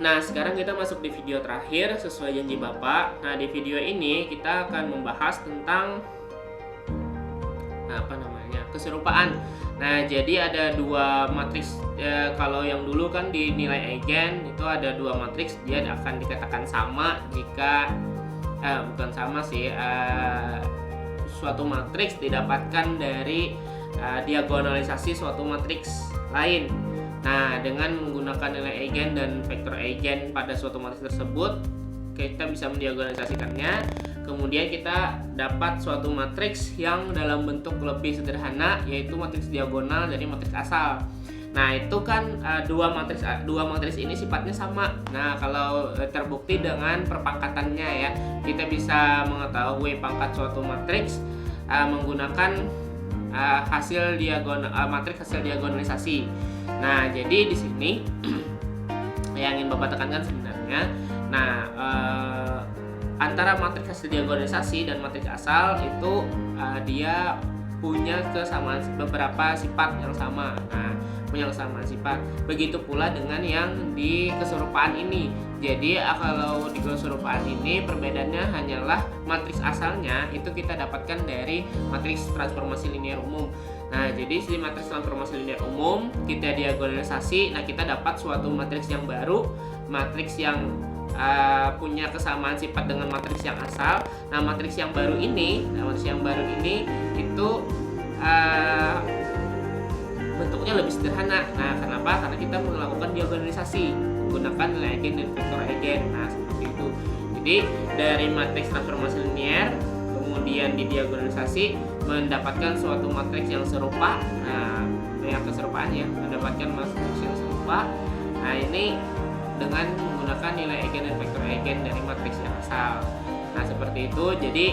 Nah, sekarang kita masuk di video terakhir sesuai janji Bapak. Nah, di video ini kita akan membahas tentang keserupaan. Nah, jadi ada dua matriks. Kalau yang dulu kan di nilai eigen itu ada dua matriks, dia akan dikatakan sama jika bukan sama sih, suatu matriks didapatkan dari diagonalisasi suatu matriks lain. Nah, dengan menggunakan nilai eigen dan vektor eigen pada suatu matriks tersebut, kita bisa mendiagonalisasikannya. Kemudian kita dapat suatu matriks yang dalam bentuk lebih sederhana, yaitu matriks diagonal dari matriks asal. Nah, itu kan dua matriks ini sifatnya sama. Nah, kalau terbukti dengan perpangkatannya ya, kita bisa mengetahui pangkat suatu matriks menggunakan matriks hasil diagonalisasi. Nah, jadi di sini yang ingin Bapak tekankan sebenarnya, antara matriks hasil diagonalisasi dan matriks asal itu dia punya kesamaan beberapa sifat yang sama. Nah, punya kesamaan sifat. Begitu pula dengan yang di keserupaan ini. Jadi kalau di keserupaan ini perbedaannya hanyalah matriks asalnya itu kita dapatkan dari matriks transformasi linear umum. Nah, jadi si matriks transformasi linear umum kita diagonalisasi, nah kita dapat suatu matriks yang baru, matriks yang punya kesamaan sifat dengan matriks yang asal. Nah, matriks yang baru ini itu bentuknya lebih sederhana. Nah, kenapa? Karena kita melakukan diagonalisasi menggunakan nilai eigen dan vektor eigen. Nah, seperti itu. Jadi dari matriks transformasi linear kemudian didiagonalisasi mendapatkan suatu matriks yang serupa. Nah, yang keserupaan ya, mendapatkan matriks yang serupa. Nah, ini dengan menggunakan nilai eigen dan vektor eigen dari matriks yang asal. Nah, seperti itu. Jadi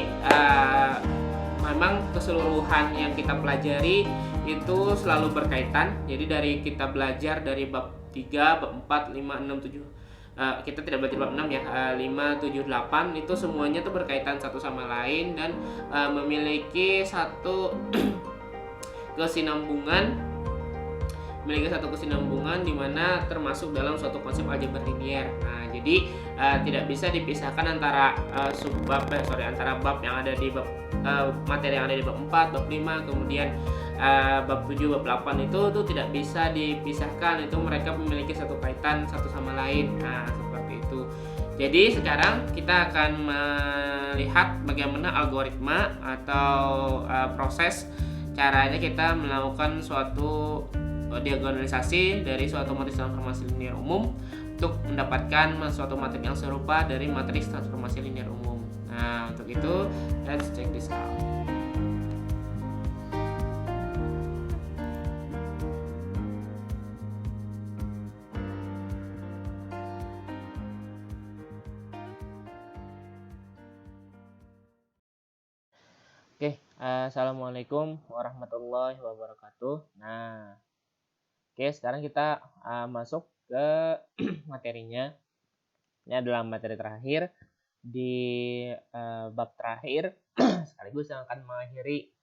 memang keseluruhan yang kita pelajari itu selalu berkaitan. Jadi dari kita belajar dari bab 3, bab 4, 5, 6, 7, kita tidak belajar bab 6 ya, 5, 7, 8 itu semuanya tuh berkaitan satu sama lain dan memiliki satu kesinambungan di mana termasuk dalam suatu konsep aljabar linier. Nah, jadi tidak bisa dipisahkan antara antara bab yang ada di bab materi yang ada di bab 4, bab 5, kemudian bab 7, bab 8 itu tidak bisa dipisahkan. Itu mereka memiliki satu kaitan satu sama lain. Nah, seperti itu. Jadi sekarang kita akan melihat bagaimana algoritma atau proses caranya kita melakukan suatu diagonalisasi dari suatu matriks transformasi linear umum untuk mendapatkan suatu matriks yang serupa dari matriks transformasi linear umum. Nah, untuk itu let's check this out. Oke, assalamualaikum warahmatullahi wabarakatuh. Nah, oke, sekarang kita masuk ke materinya. Ini adalah materi terakhir di bab terakhir sekaligus yang akan mengakhiri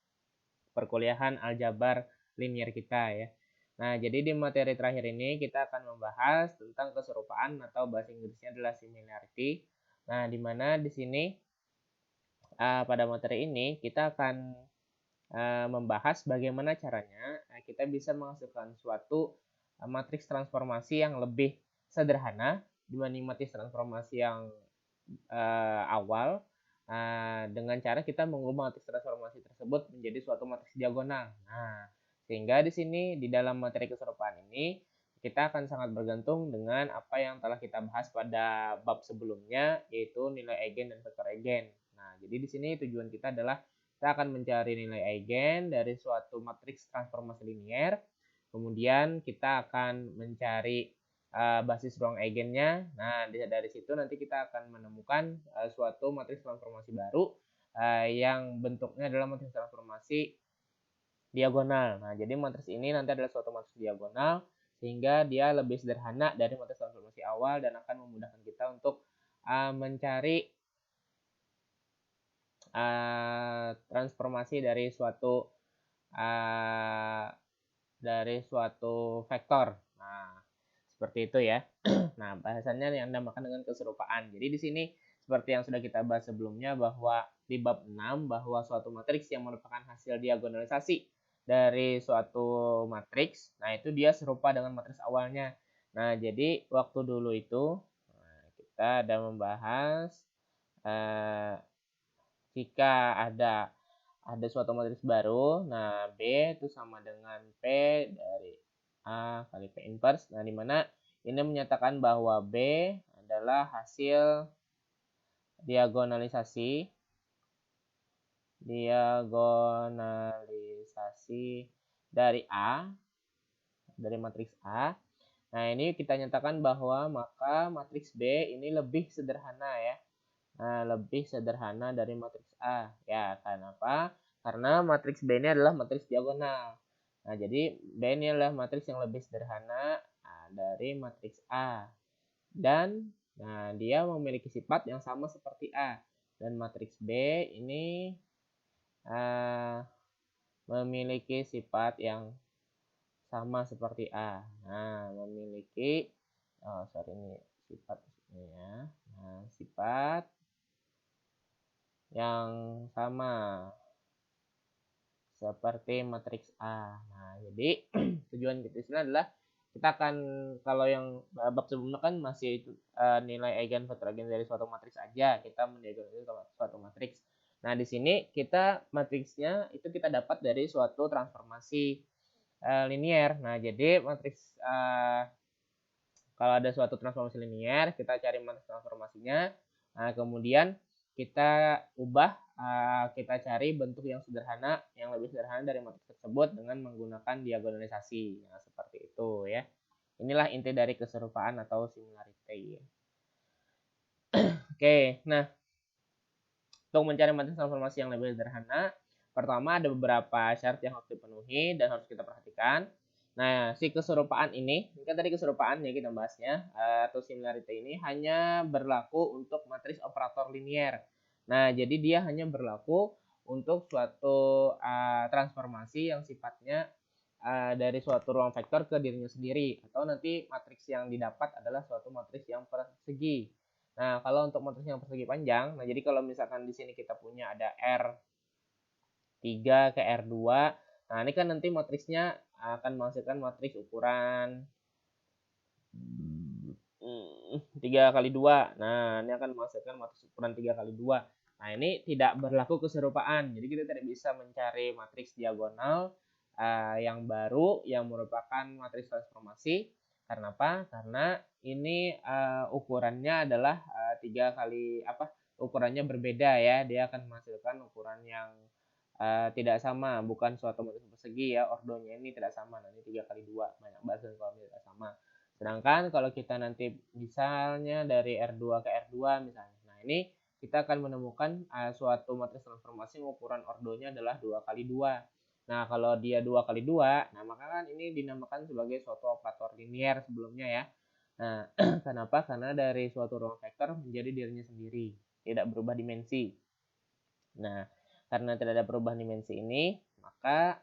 perkuliahan aljabar linear kita ya. Nah, jadi di materi terakhir ini kita akan membahas tentang keserupaan atau bahasa Inggrisnya adalah similarity. Nah, di mana di sini pada materi ini kita akan membahas bagaimana caranya kita bisa menghasilkan suatu matriks transformasi yang lebih sederhana dibanding matriks transformasi yang awal, dengan cara kita mengubah matriks transformasi tersebut menjadi suatu matriks diagonal. Nah, sehingga di sini di dalam materi keserupaan ini kita akan sangat bergantung dengan apa yang telah kita bahas pada bab sebelumnya, yaitu nilai eigen dan vektor eigen. Nah, jadi di sini tujuan kita adalah kita akan mencari nilai eigen dari suatu matriks transformasi linear. Kemudian kita akan mencari basis ruang eigennya. Nah, dari situ nanti kita akan menemukan suatu matriks transformasi baru yang bentuknya adalah matriks transformasi diagonal. Nah, jadi matriks ini nanti adalah suatu matriks diagonal sehingga dia lebih sederhana dari matriks transformasi awal dan akan memudahkan kita untuk mencari transformasi dari suatu vektor. Nah, Seperti itu ya. Nah, bahasannya yang dinamakan dengan keserupaan. Jadi di sini seperti yang sudah kita bahas sebelumnya bahwa di bab 6 bahwa suatu matriks yang merupakan hasil diagonalisasi dari suatu matriks, nah itu dia serupa dengan matriks awalnya. Nah, jadi waktu dulu itu kita ada membahas jika ada suatu matriks baru, nah B itu sama dengan P dari A kali P inverse. Nah, dimana ini menyatakan bahwa B adalah hasil diagonalisasi dari A, dari matriks A. Nah, ini kita nyatakan bahwa maka matriks B ini lebih sederhana ya. Nah, lebih sederhana dari matriks A. Ya, kenapa? Karena matriks B ini adalah matriks diagonal. Nah, jadi B ini adalah matriks yang lebih sederhana dari matriks A. Dan nah, dia memiliki sifat yang sama seperti A. Dan matriks B ini memiliki sifat yang sama seperti A. Nah, memiliki ini sifat ini ya. Nah, sifat yang sama seperti matriks A. Nah, jadi tujuan kita di sini adalah kita akan, kalau yang bab sebelumnya kan masih nilai eigenvektor dari suatu matriks aja, kita mendiagonalisasi suatu matriks. Nah, di sini kita matriksnya itu kita dapat dari suatu transformasi linier. Nah, jadi matriks kalau ada suatu transformasi linier, kita cari matriks transformasinya. Nah, kemudian kita ubah, kita cari bentuk yang sederhana, yang lebih sederhana dari matriks tersebut dengan menggunakan diagonalisasi. Nah, seperti itu ya. Inilah inti dari keserupaan atau similarity. Oke, nah untuk mencari matriks transformasi yang lebih sederhana, pertama ada beberapa syarat yang harus dipenuhi dan harus kita perhatikan. Nah, si keserupaan ini kan tadi keserupaan ya kita bahasnya, atau similarity ini hanya berlaku untuk matriks operator linier. Nah, jadi dia hanya berlaku untuk suatu transformasi yang sifatnya dari suatu ruang vektor ke dirinya sendiri, atau nanti matriks yang didapat adalah suatu matriks yang persegi. Nah, kalau untuk matriks yang persegi panjang, nah jadi kalau misalkan di sini kita punya ada R3 ke R2, nah ini kan nanti matriksnya akan menghasilkan matriks ukuran 3 kali 2. Nah, ini akan menghasilkan matriks ukuran 3 kali 2. Nah, ini tidak berlaku keserupaan. Jadi kita tidak bisa mencari matriks diagonal yang baru yang merupakan matriks transformasi. Karena apa? Karena ini ukurannya adalah 3 kali ukurannya berbeda ya. Dia akan menghasilkan ukuran yang tidak sama, bukan suatu matriks persegi ya, ordonya ini tidak sama. Nah, ini 3 kali 2, banyak bahasa kalau tidak sama. Sedangkan kalau kita nanti misalnya dari R2 ke R2 misalnya. Nah, ini kita akan menemukan suatu matriks transformasi ukuran ordonya adalah 2 kali 2. Nah, kalau dia 2 kali 2, nah maka kan ini dinamakan sebagai suatu operator linier sebelumnya ya. Nah, kenapa? Karena dari suatu ruang vektor menjadi dirinya sendiri, tidak berubah dimensi. Nah, karena tidak ada perubahan dimensi ini, maka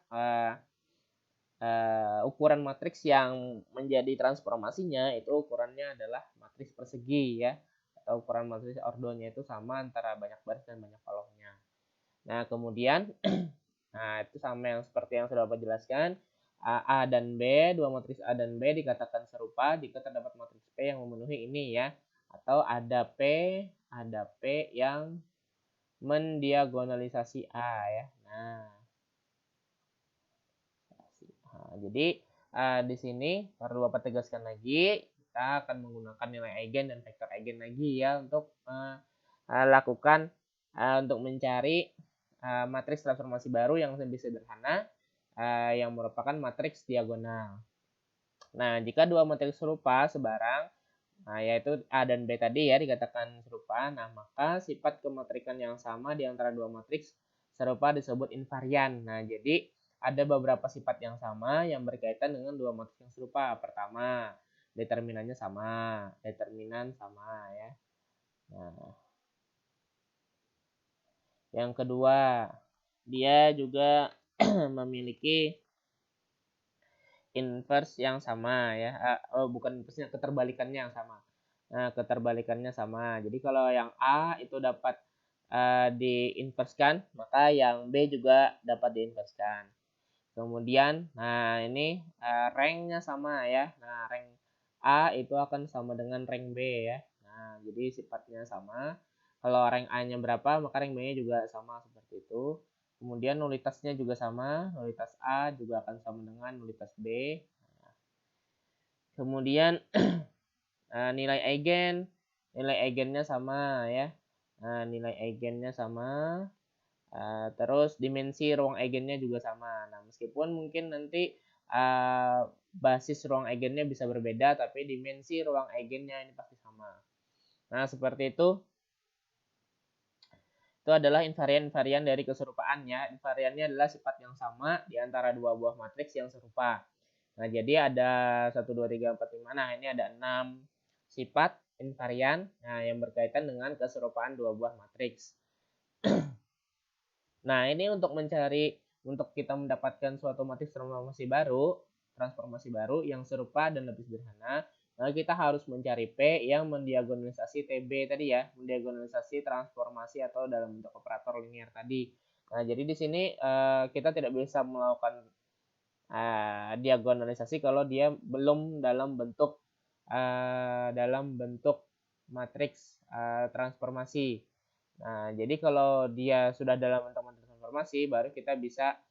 ukuran matriks yang menjadi transformasinya itu ukurannya adalah matriks persegi ya, atau ukuran matriks ordonya itu sama antara banyak baris dan banyak kolomnya. Nah, kemudian nah itu sama yang seperti yang sudah Bapak jelaskan, A dan B, dua matriks A dan B dikatakan serupa jika terdapat matriks P yang memenuhi ini ya, atau ada P yang mendiagonalisasi A ya. Nah, jadi di sini perlu Bapak tegaskan lagi, kita akan menggunakan nilai eigen dan vektor eigen lagi ya untuk lakukan untuk mencari matriks transformasi baru yang lebih sederhana yang merupakan matriks diagonal. Nah, jika dua matriks serupa sebarang, nah, yaitu A dan B tadi ya dikatakan serupa, nah maka sifat kematrikan yang sama di antara dua matriks serupa disebut invarian. Nah, jadi ada beberapa sifat yang sama yang berkaitan dengan dua matriks yang serupa. Pertama, determinannya sama, determinan sama ya. Nah, yang kedua, dia juga memiliki inverse yang sama ya. Bukan inverse, keterbalikannya yang sama. Nah, keterbalikannya sama. Jadi kalau yang A itu dapat diinverskan, maka yang B juga dapat diinverskan. Kemudian, nah ini ranknya sama ya. Nah, rank A itu akan sama dengan rank B ya. Nah, jadi sifatnya sama. Kalau rank A-nya berapa, maka rank B-nya juga sama seperti itu. Kemudian nulitasnya juga sama. Nulitas A juga akan sama dengan nulitas B. Kemudian nilai eigennya sama ya. Nah, nilai eigennya sama. Terus dimensi ruang eigennya juga sama. Nah, meskipun mungkin nanti basis ruang eigennya bisa berbeda, tapi dimensi ruang eigennya ini pasti sama. Nah, seperti itu. Itu adalah invarian-invarian dari keserupaannya. Invariannya adalah sifat yang sama di antara dua buah matriks yang serupa. Nah, jadi ada 1, 2, 3, 4, 5. Nah, ini ada 6 sifat invarian yang berkaitan dengan keserupaan dua buah matriks. Nah, ini untuk kita mendapatkan suatu matriks transformasi baru yang serupa dan lebih sederhana, maka kita harus mencari P yang mendiagonalisasi TB tadi ya, mendiagonalisasi transformasi atau dalam bentuk operator linear tadi. Nah, jadi di sini kita tidak bisa melakukan diagonalisasi kalau dia belum dalam bentuk matriks transformasi. Nah, jadi kalau dia sudah dalam bentuk matriks transformasi, baru kita bisa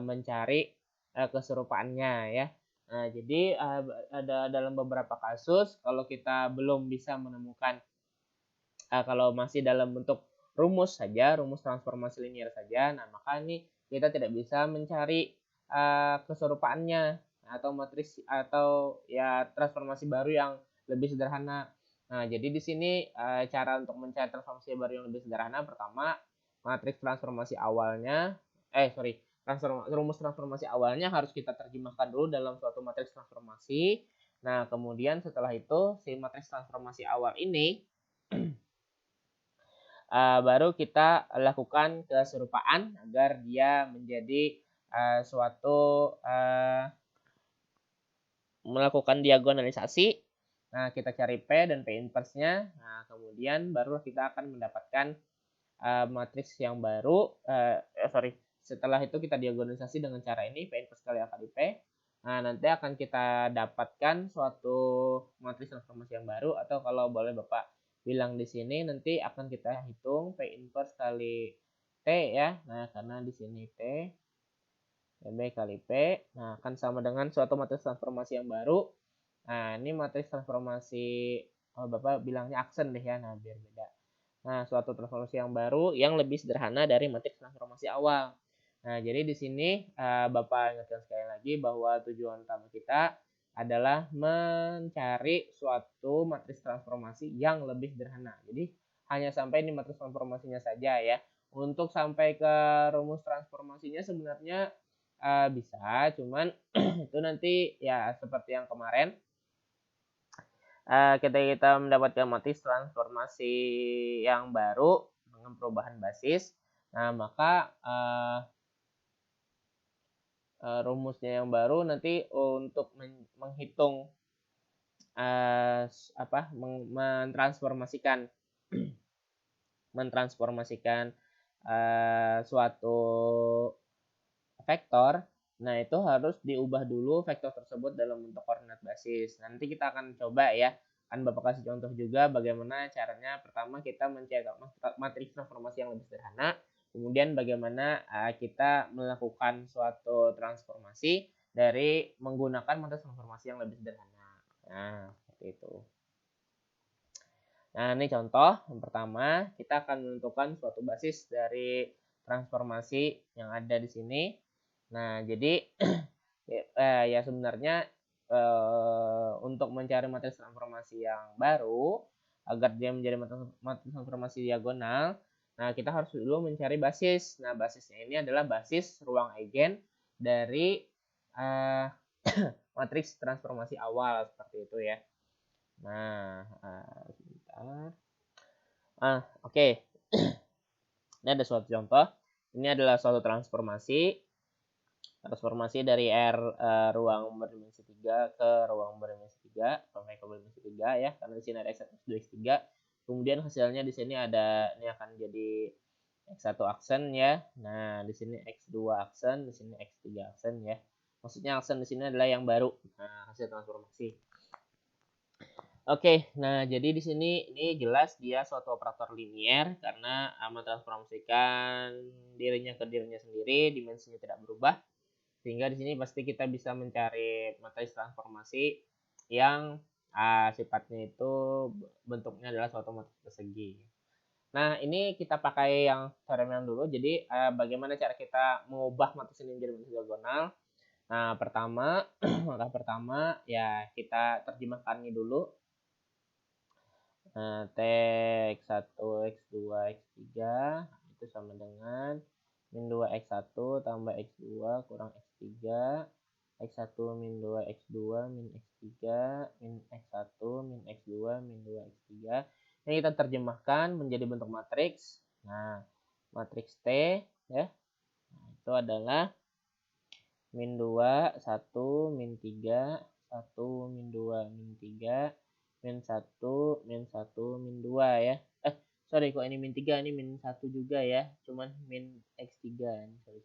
mencari keserupaannya ya. Nah, jadi ada dalam beberapa kasus kalau kita belum bisa menemukan, kalau masih dalam bentuk rumus saja, rumus transformasi linear saja, nah maka ini kita tidak bisa mencari keserupaannya atau matriks atau ya transformasi baru yang lebih sederhana. Nah, jadi di sini cara untuk mencari transformasi baru yang lebih sederhana, pertama matriks transformasi awalnya, rumus transformasi awalnya harus kita terjemahkan dulu dalam suatu matriks transformasi. Nah, kemudian setelah itu si matriks transformasi awal ini baru kita lakukan keserupaan agar dia menjadi melakukan diagonalisasi. Nah, kita cari P dan P inverse-nya. Nah, kemudian baru kita akan mendapatkan matriks yang baru. Setelah itu kita diagonalisasi dengan cara ini, P inverse kali A kali P. Nah, nanti akan kita dapatkan suatu matriks transformasi yang baru, atau kalau boleh Bapak bilang di sini nanti akan kita hitung P inverse kali T ya. Nah, karena di sini T B kali P, nah akan sama dengan suatu matriks transformasi yang baru. Nah, ini matriks transformasi, Bapak bilangnya aksen deh ya, nah biar beda. Nah, suatu transformasi yang baru yang lebih sederhana dari matriks transformasi awal. Nah, jadi di sini Bapak ingatkan sekali lagi bahwa tujuan utama kita adalah mencari suatu matriks transformasi yang lebih sederhana. Jadi hanya sampai di matriks transformasinya saja ya. Untuk sampai ke rumus transformasinya sebenarnya bisa, cuman itu nanti ya seperti yang kemarin, ketika kita mendapatkan matriks transformasi yang baru dengan perubahan basis, nah maka rumusnya yang baru nanti untuk menghitung mentransformasikan suatu vektor. Nah, itu harus diubah dulu vektor tersebut dalam bentuk koordinat basis. Nanti kita akan coba ya. Kan Bapak kasih contoh juga bagaimana caranya. Pertama kita mencari matriks transformasi yang lebih sederhana. Kemudian bagaimana kita melakukan suatu transformasi dari menggunakan matriks transformasi yang lebih sederhana. Nah, seperti itu. Nah, ini contoh. Yang pertama, kita akan menentukan suatu basis dari transformasi yang ada di sini. Nah, jadi ya sebenarnya untuk mencari matriks transformasi yang baru agar dia menjadi matriks transformasi diagonal, nah kita harus dulu mencari basis. Nah, basisnya ini adalah basis ruang eigen dari matriks transformasi awal seperti itu ya. Nah, sebentar. Oke. Ini ada suatu contoh. Ini adalah suatu transformasi. transformasi dari ruang berdimensi 3 ke ruang berdimensi 3 sampai ke berdimensi 3 ya, karena di sini ada x1 x2 x3. Kemudian hasilnya di sini ada, ini akan jadi x1 aksen ya. Nah, di sini x2 aksen, di sini x3 aksen ya. Maksudnya aksen di sini adalah yang baru. Nah, hasil transformasi. Oke, nah jadi di sini ini jelas dia suatu operator linier karena mentransformasikan dirinya ke dirinya sendiri, dimensinya tidak berubah. Sehingga di sini pasti kita bisa mencari matris transformasi yang sifatnya itu bentuknya adalah suatu matris persegi. Nah, ini kita pakai yang teorem yang dulu. Jadi bagaimana cara kita mengubah matris ini menjadi matris diagonal? Nah, pertama langkah pertama ya kita terjemahkannya dulu. Nah, T X1, X2, X3 itu sama dengan min 2 X1 tambah X2 kurang X3, X1 min 2 X2 min X3 min X1 min X2 min 2 X3. Ini kita terjemahkan menjadi bentuk matriks. Nah, matriks T ya. Nah, itu adalah min 2, 1, min 3, 1, min 2, min 3, min 1, min 1, min 2 ya. Sorry kok ini min 3, ini min 1 juga ya. Cuman min X3. Sorry.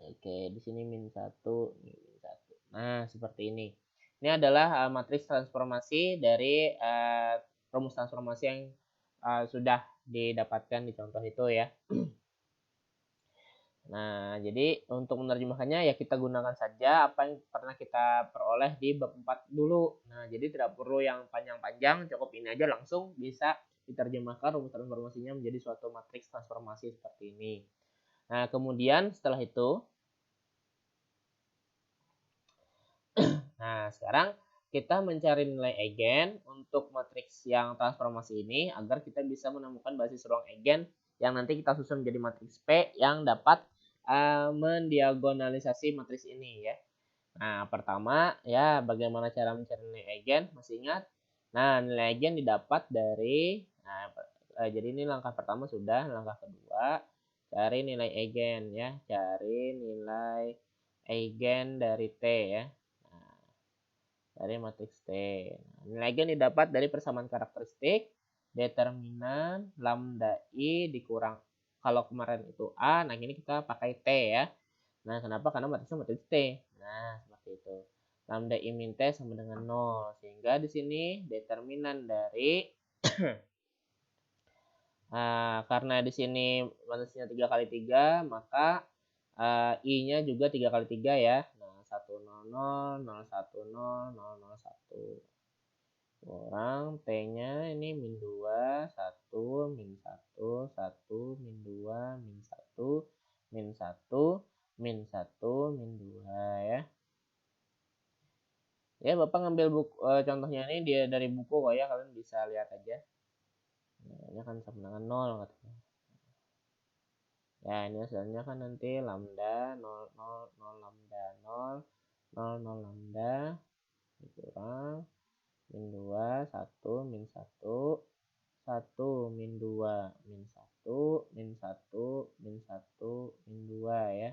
Oke, di sini min 1, min 1. Nah, seperti ini. Ini adalah matriks transformasi dari rumus transformasi yang sudah didapatkan di contoh itu ya. Nah, jadi untuk menerjemahkannya ya kita gunakan saja apa yang pernah kita peroleh di bab 4 dulu. Nah, jadi tidak perlu yang panjang-panjang, cukup ini aja langsung bisa diterjemahkan rumus transformasinya menjadi suatu matriks transformasi seperti ini. Nah, kemudian setelah itu nah, sekarang kita mencari nilai eigen untuk matriks yang transformasi ini agar kita bisa menemukan basis ruang eigen yang nanti kita susun menjadi matriks P yang dapat mendiagonalisasi matriks ini ya. Nah, pertama ya bagaimana cara mencari nilai eigen? Masih ingat? Nah, nilai eigen didapat dari jadi ini langkah pertama sudah, langkah kedua cari nilai eigen ya, cari nilai eigen dari T ya. Nah, dari matriks T. Nah, nilai eigen didapat dari persamaan karakteristik determinan lambda I dikurang, kalau kemarin itu A, nah ini kita pakai T ya. Nah, kenapa? Karena matriksnya matriks T. Nah, seperti itu. Lambda I min T sama dengan 0. Sehingga di sini determinan dari karena di sini matriksnya 3 kali 3, maka I-nya juga 3 kali 3 ya. Nah, 1 0 0 0 1 0 0 0 1. Kurang T-nya ini min 2, 1, min 1, 1, min 2, min 1, min 1, min 1, min 2 ya. Ya, Bapak ngambil buku, contohnya ini dia dari buku kok ya, kalian bisa lihat aja. Nah, ini kan sama dengan 0 katanya. Ya, ini hasilnya kan nanti lambda 0, 0, 0 lambda 0, 0, 0 lambda dikurang min 2, 1, min 1, 1, min 2, min 1, min 1, min 1, min 2 ya.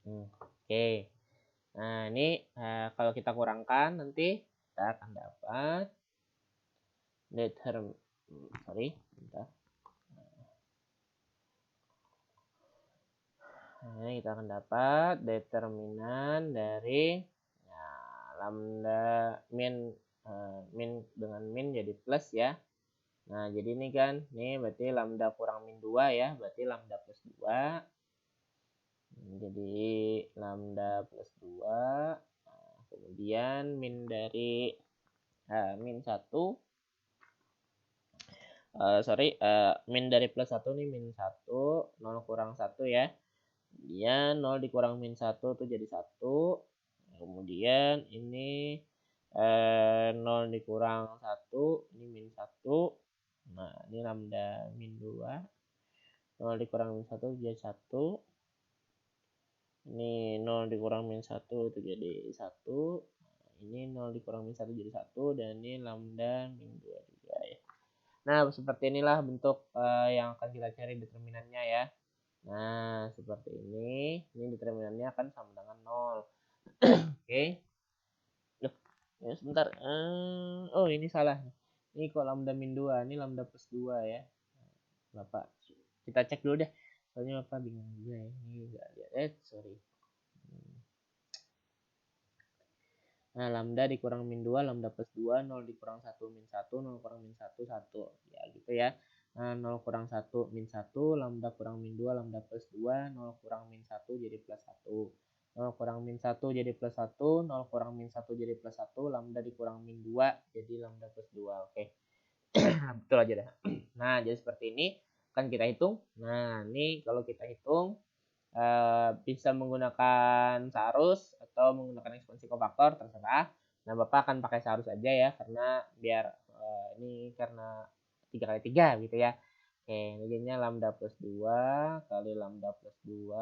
Oke. Nah, ini kalau kita kurangkan nanti kita akan dapat Nah, kita akan dapat determinan dari lambda min dengan min jadi plus ya. Nah, jadi ini kan, ini berarti lambda kurang min 2 ya, berarti lambda plus 2. Jadi lambda plus 2. Nah, kemudian min dari min 1. Min dari plus 1 nih min 1, 0 kurang 1 ya. Kemudian 0 dikurang min 1 itu jadi 1. Kemudian ini 0 dikurang 1, ini min 1. Nah, ini lambda min 2. 0 dikurang min 1 jadi 1. Ini 0 dikurang min 1 itu jadi 1. Nah, ini 0 dikurang min 1 jadi 1. Dan ini lambda min 2 juga ya. Nah, seperti inilah bentuk yang akan kita cari determinannya ya. Nah, seperti ini. Ini determinannya akan sama dengan 0. Oke. Ya, sebentar. Oh, ini salah. Ini kok lambda min 2. Ini lambda plus 2 ya. Bapak, kita cek dulu deh. Soalnya Bapak bingung juga ya. Ini enggak lihat. Sorry. Nah, lambda dikurang min 2, lambda plus 2, 0 dikurang 1 min 1, 0 kurang min 1, 1. Ya, gitu ya. Nah, 0 kurang 1 min 1, lambda kurang min 2, lambda plus 2, 0 kurang min 1 jadi plus 1. 0 kurang min 1 jadi plus 1, 0 kurang min 1 jadi plus 1, lambda dikurang min 2 jadi lambda plus 2. Oke. Betul aja dah. Nah, jadi seperti ini kan kita hitung. Nah, ini kalau kita hitung bisa menggunakan searus atau menggunakan ekspansi kofaktor, terserah. Nah, Bapak akan pakai searus aja ya, karena biar ini karena 3 kali 3 gitu ya. Oke, jadinya lambda plus 2 kali lambda plus 2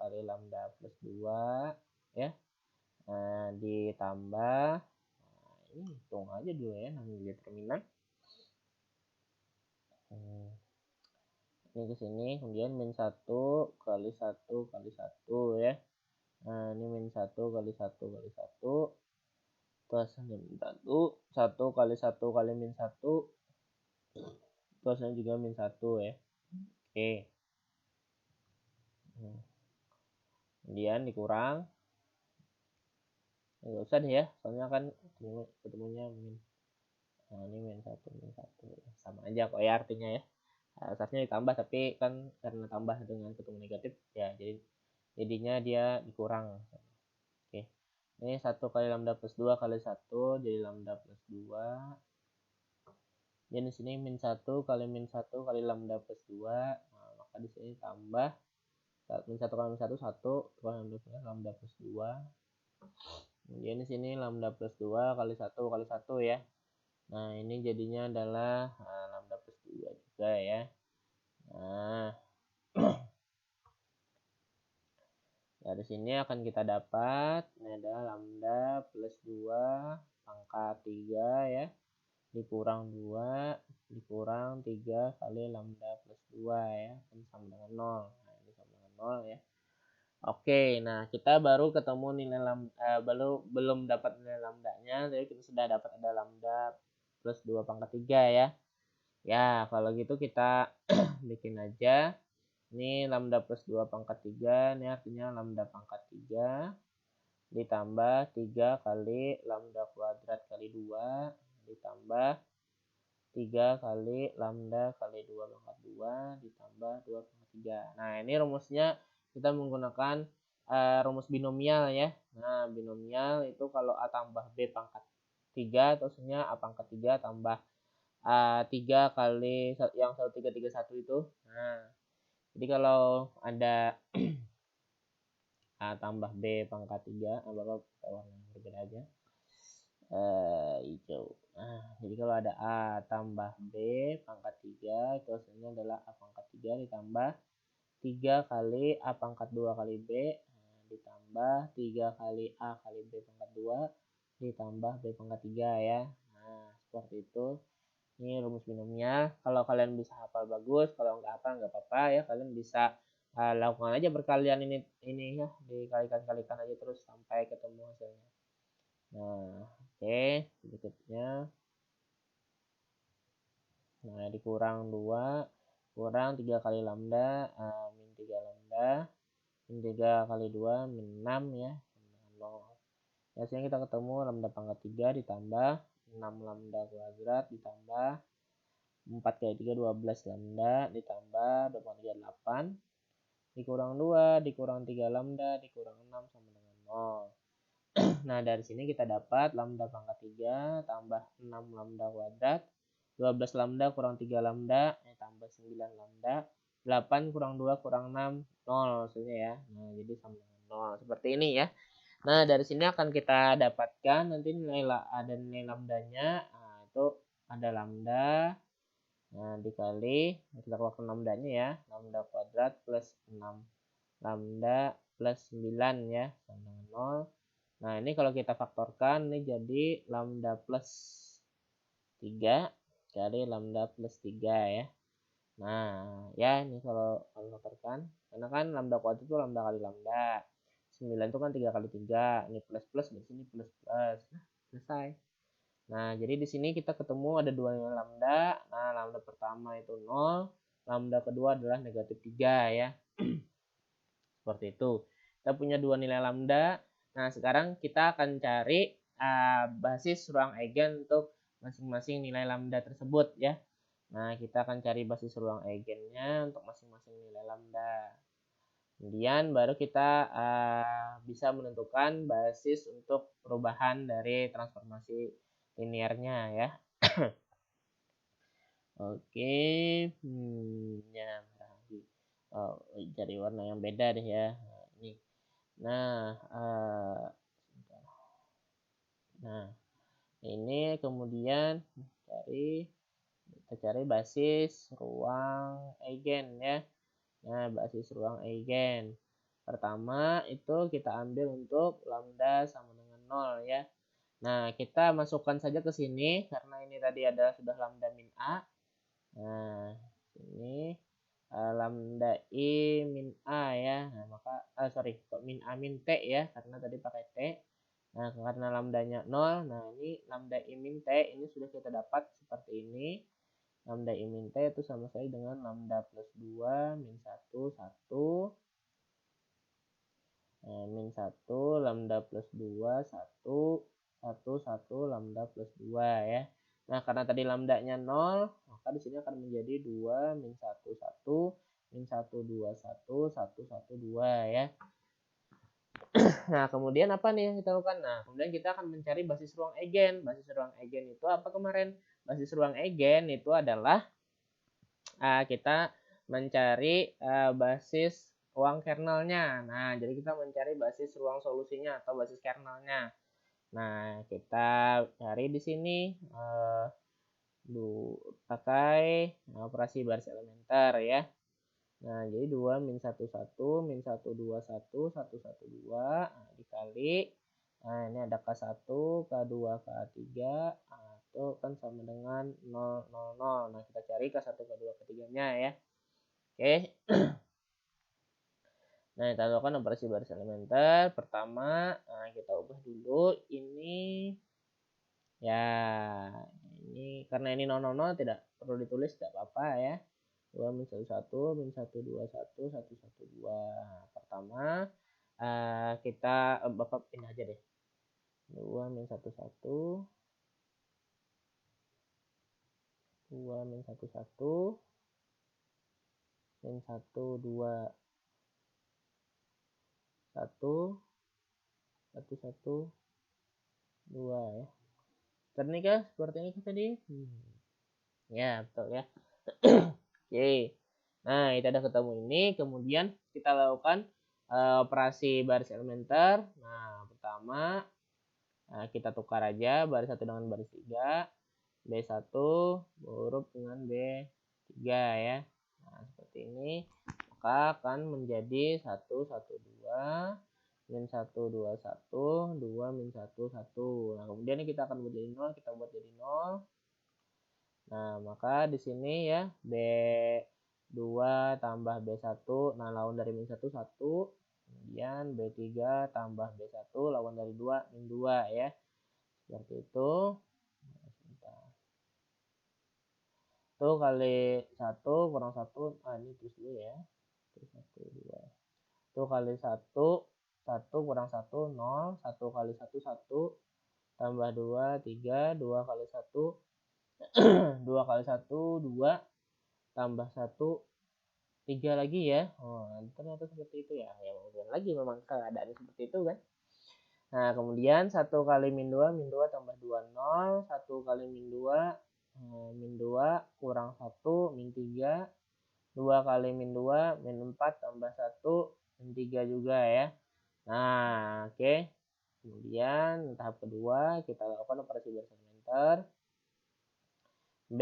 kali lambda plus 2 ya. Ditambah, ini hitung aja dulu ya, namanya determinan. Ini ke sini, kemudian min 1 kali 1 kali 1 ya. Nah, ini min 1 kali 1 kali 1 plus min 1, 1 kali 1 kali min 1 plusnya juga min 1 ya. Oke. Kemudian dikurang. Nggak usah deh ya, soalnya kan ketemunya min. Nah, ini min 1 min 1 sama aja kok ya artinya ya. Asasnya ditambah, tapi kan karena tambah dengan ketemu negatif ya, jadi jadinya dia dikurang. Oke. Ini 1 kali lambda plus 2 kali 1 jadi lambda plus 2. Jadi di sini min 1 kali min 1 kali lambda plus 2. Nah, maka di sini tambah min 1 kali min 1 1 lambda plus 2. Kemudian di sini lambda plus 2 kali 1 kali 1 ya. Nah, ini jadinya adalah lambda plus 2 juga ya. Nah, dari sini akan kita dapat ini adalah lambda plus 2 pangkat 3 ya, dikurang 2 dikurang 3 kali lambda plus 2 ya, kan sama dengan 0. Nah, ini sama dengan 0 ya. Oke, nah kita baru ketemu nilai lambda, belum dapat nilai lambdanya, jadi kita sudah dapat ada lambda plus 2 pangkat 3 ya. Ya, kalau gitu kita bikin aja. Ini lambda plus 2 pangkat 3, ini artinya lambda pangkat 3 ditambah 3 kali lambda kuadrat kali 2 ditambah 3 kali lambda kali 2 pangkat 2 ditambah 2 pangkat 3. Nah, ini rumusnya kita menggunakan rumus binomial ya. Nah, binomial itu kalau A tambah B pangkat 3, terusnya A pangkat 3 tambah 3 kali yang 1331 itu. Nah, jadi kalau ada A tambah B pangkat 3, Bapak warna berbeda aja. Hijau. Nah, jadi kalau ada A tambah B pangkat 3, itu hasilnya adalah A pangkat 3 ditambah 3 kali A pangkat 2 kali B, ditambah 3 kali A kali B pangkat 2, ditambah B pangkat 3 ya. Nah, seperti itu. Ini rumus binomial. Kalau kalian bisa hafal bagus, kalau nggak hafal nggak apa-apa ya, kalian bisa lakukan aja berkalian ini ya, dikalikan aja terus sampai ketemu hasilnya. Nah, oke, berikutnya. Nah, dikurang 2 kurang 3 kali lambda min 3 lambda min 3 kali 2 min 6 ya, dengan 0. Hasilnya kita ketemu lambda pangkat 3 ditambah 6 lambda kuadrat ditambah 4 kali 3 12 lambda ditambah 2,38 dikurang 2 dikurang 3 lambda dikurang 6 sama dengan 0. Nah, dari sini kita dapat lambda pangkat 3 tambah 6 lambda kuadrat 12 lambda kurang 3 lambda tambah 9 lambda 8 kurang 2 kurang 6 0 hasilnya ya. Nah, jadi sama dengan 0 seperti ini ya. Nah, dari sini akan kita dapatkan nanti ada nilai lambdanya. Nah, itu ada lambda. Nah, dikali kita keluarkan lambdanya ya, lambda kuadrat plus 6 lambda plus 9 ya, sama dengan 0. Nah, ini kalau kita faktorkan ini jadi lambda plus 3 kali lambda plus 3 ya. Nah, ya ini kalau nukerkan, karena kan lambda kuadrat itu lambda kali lambda. 9 itu kan 3 kali 3, ini plus plus, di sini plus plus. Nah, selesai. Nah, jadi di sini kita ketemu ada dua nilai lambda. Nah, lambda pertama itu 0, lambda kedua adalah negatif 3 ya. Seperti itu. Kita punya dua nilai lambda. Nah, sekarang kita akan cari basis ruang eigen untuk masing-masing nilai lambda tersebut ya. Nah, kita akan cari basis ruang eigennya untuk masing-masing nilai lambda. Kemudian baru kita bisa menentukan basis untuk perubahan dari transformasi linearnya ya. Oke, ya cari warna yang beda deh ya. Nah, ini. Nah, ini kemudian kita cari basis ruang eigen ya. Nah, basis ruang eigen. Pertama itu kita ambil untuk lambda sama dengan 0 ya. Nah, kita masukkan saja ke sini karena ini tadi ada sudah lambda min A. Nah, ini lambda I min A ya. Nah, maka kok min A min T ya karena tadi pakai T. Nah, karena lambdanya 0, nah ini lambda I min T ini sudah kita dapat seperti ini. Lambda I min T itu sama saja dengan lambda plus 2 min 1, 1. Min 1, lambda plus 2, 1, 1, 1, lambda plus 2 ya. Nah, karena tadi lambdanya 0, maka di sini akan menjadi 2, min 1, 1, min 1, 2, 1, 1, 1, 2 ya. Nah, kemudian apa nih yang kita lakukan? Nah, kemudian kita akan mencari basis ruang eigen. Basis ruang eigen itu apa kemarin? Basis ruang eigen itu adalah kita mencari basis ruang kernelnya. Nah, jadi kita mencari basis ruang solusinya atau basis kernelnya. Nah, kita cari di sini pakai operasi baris elementer ya. Nah, jadi 2 min 1, 1, min 1, 2, 1, 1, 1, 2, dikali. Nah, ini ada K1, K2, K3, itu kan sama dengan 0, 0, 0. Nah, kita cari K1, K2, K3-nya ya. Oke. Nah, kita lakukan operasi baris elementer. Pertama, kita ubah dulu ini. Ya, ini karena ini 0, 0, 0 tidak perlu ditulis, tidak apa-apa ya. 2 min 1, 1, min 1, 2, 1, 1, 1, 2. Pertama, kita Bapak pindah aja deh. 2 min 1, 1. 2 min 1, 1. Min 1, 2, 1. 1, 1, 2 ya. Ternikah seperti ini tadi? Ya, betul ya. Oke. Nah, kita udah ketemu ini. Kemudian kita lakukan operasi baris elementer. Nah, pertama kita tukar aja baris 1 dengan baris 3. B1 huruf dengan B3 ya. Nah, seperti ini. Maka akan menjadi 1, 1, 2, min 1, 2, 1, 2, min 1, 1. Nah, kemudian kita akan buat jadi 0. Kita buat jadi 0. Nah, maka di sini ya B2 tambah B1, nah lawan dari min 1, 1. Kemudian B3 tambah B1, lawan dari 2, min 2 ya. Seperti itu. Itu kali 1 kurang 1, ini terus dulu ya. Terus 1, 2. Itu kali 1, 1 kurang 1, 0. 1 kali 1, 1. Tambah 2, 3. 2 kali 1, 2 kali 1, 2, tambah 1, 3 lagi ya. Oh, ternyata seperti itu ya. Ya, kemudian lagi memang keadaannya seperti itu kan. Nah, kemudian 1 kali min 2, min 2 tambah 2, 0. 1 kali min 2, min 2 kurang 1, min 3. 2 kali min 2, min 4 tambah 1, min 3 juga ya. Nah, oke. Kemudian tahap kedua kita lakukan operasi baris elementer. B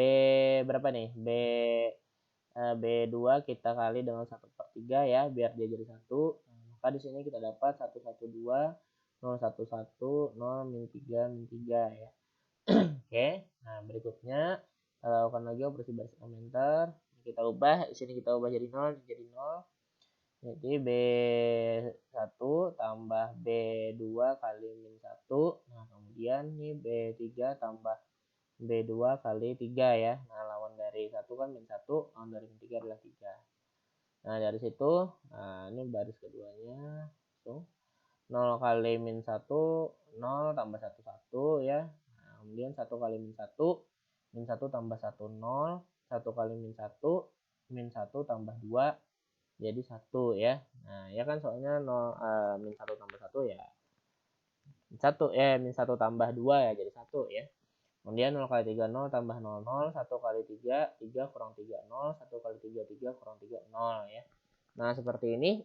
berapa nih? B2 kita kali dengan 1/3 ya, biar dia jadi 1. Nah, maka di sini kita dapat 1, 1, 2, 0, 1, 1, 0, min 3, min 3 ya. Oke, nah berikutnya Kita lakukan lagi operasi baris elementer. Kita ubah, di sini kita ubah jadi 0, jadi 0. Jadi B1 tambah B2 kali min 1. Nah, kemudian ini B3 tambah B2 kali 3 ya. Nah, lawan dari 1 kan min 1, lawan dari min 3 adalah 3. Nah, dari situ, ini baris keduanya. Langsung 0 kali min 1, 0 tambah 1, 1 ya. Nah, kemudian 1 kali min 1 tambah 1, 0. 1 kali min 1 tambah 2, jadi 1 ya. Nah, ya kan soalnya 0, min 1 tambah 1 ya. Min 1 tambah 2 ya, jadi 1 ya. Kemudian 0 kali 3, 0 tambah 0, 0. 1 kali 3, 3 kurang 3, 0. 1 kali 3, 3 kurang 3, 0 ya. Nah, seperti ini.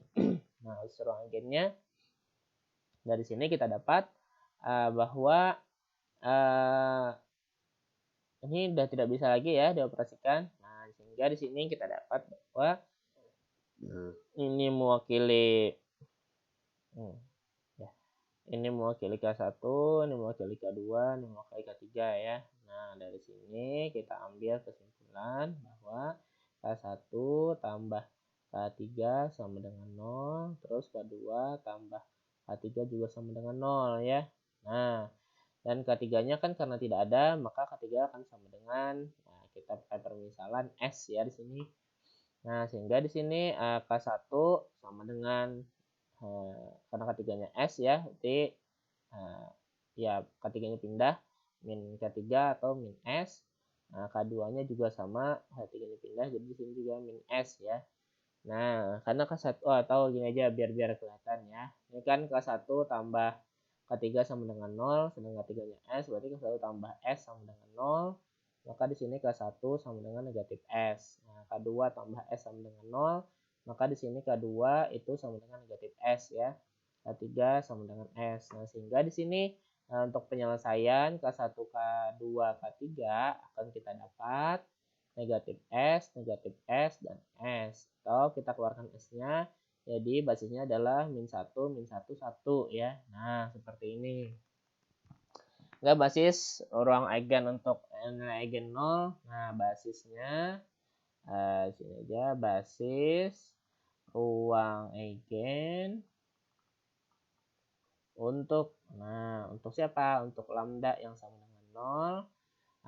Nah, unsur agennya. Dari sini kita dapat bahwa ini sudah tidak bisa lagi ya dioperasikan. Nah, sehingga di sini kita dapat bahwa ini mewakili ini mewakili K1, ini mewakili K2, ini mewakili K3 ya. Nah, dari sini kita ambil kesimpulan bahwa K1 tambah K3 sama dengan 0, terus K2 tambah K3 juga sama dengan 0 ya. Nah, dan K3-nya kan karena tidak ada, maka K3 akan sama dengan, nah, kita pakai permisalan S ya di sini. Nah, sehingga di sini K1 sama dengan, karena K3-nya S ya, jadi ya K3-nya pindah, min K3 atau min S. Nah, K2-nya juga sama, K3-nya pindah, jadi di sini juga min S ya. Nah, karena K1, atau gini aja biar kelihatan ya. Ini kan K1 tambah K3 sama dengan 0, sedangkan K3-nya S, berarti K1 tambah S sama dengan 0. Maka di sini K1 sama dengan negatif S. Nah, K2 tambah S sama dengan 0, maka di sini K2 itu sama dengan negatif S ya. K3 sama dengan S. Nah, sehingga di sini untuk penyelesaian K1, K2, K3 akan kita dapat negatif S, dan S. Atau kita keluarkan S-nya, jadi basisnya adalah min 1, min 1, 1 ya. Nah, seperti ini. Enggak basis ruang eigen untuk nilai eigen 0. Nah, basisnya sini aja, basis ruang eigen untuk siapa? Untuk lambda yang sama dengan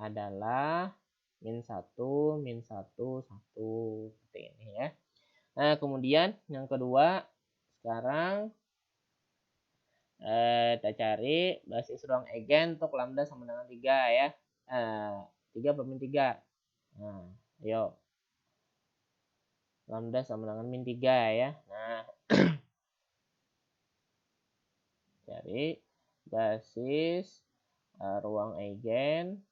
0 adalah min 1, min 1, 1. Seperti ini ya. Nah, kemudian yang kedua, sekarang kita cari basis ruang eigen untuk lambda sama dengan 3 ya. 3 per min 3. Nah, ayo. Lambda sama dengan min 3 ya. Nah, cari basis ruang eigen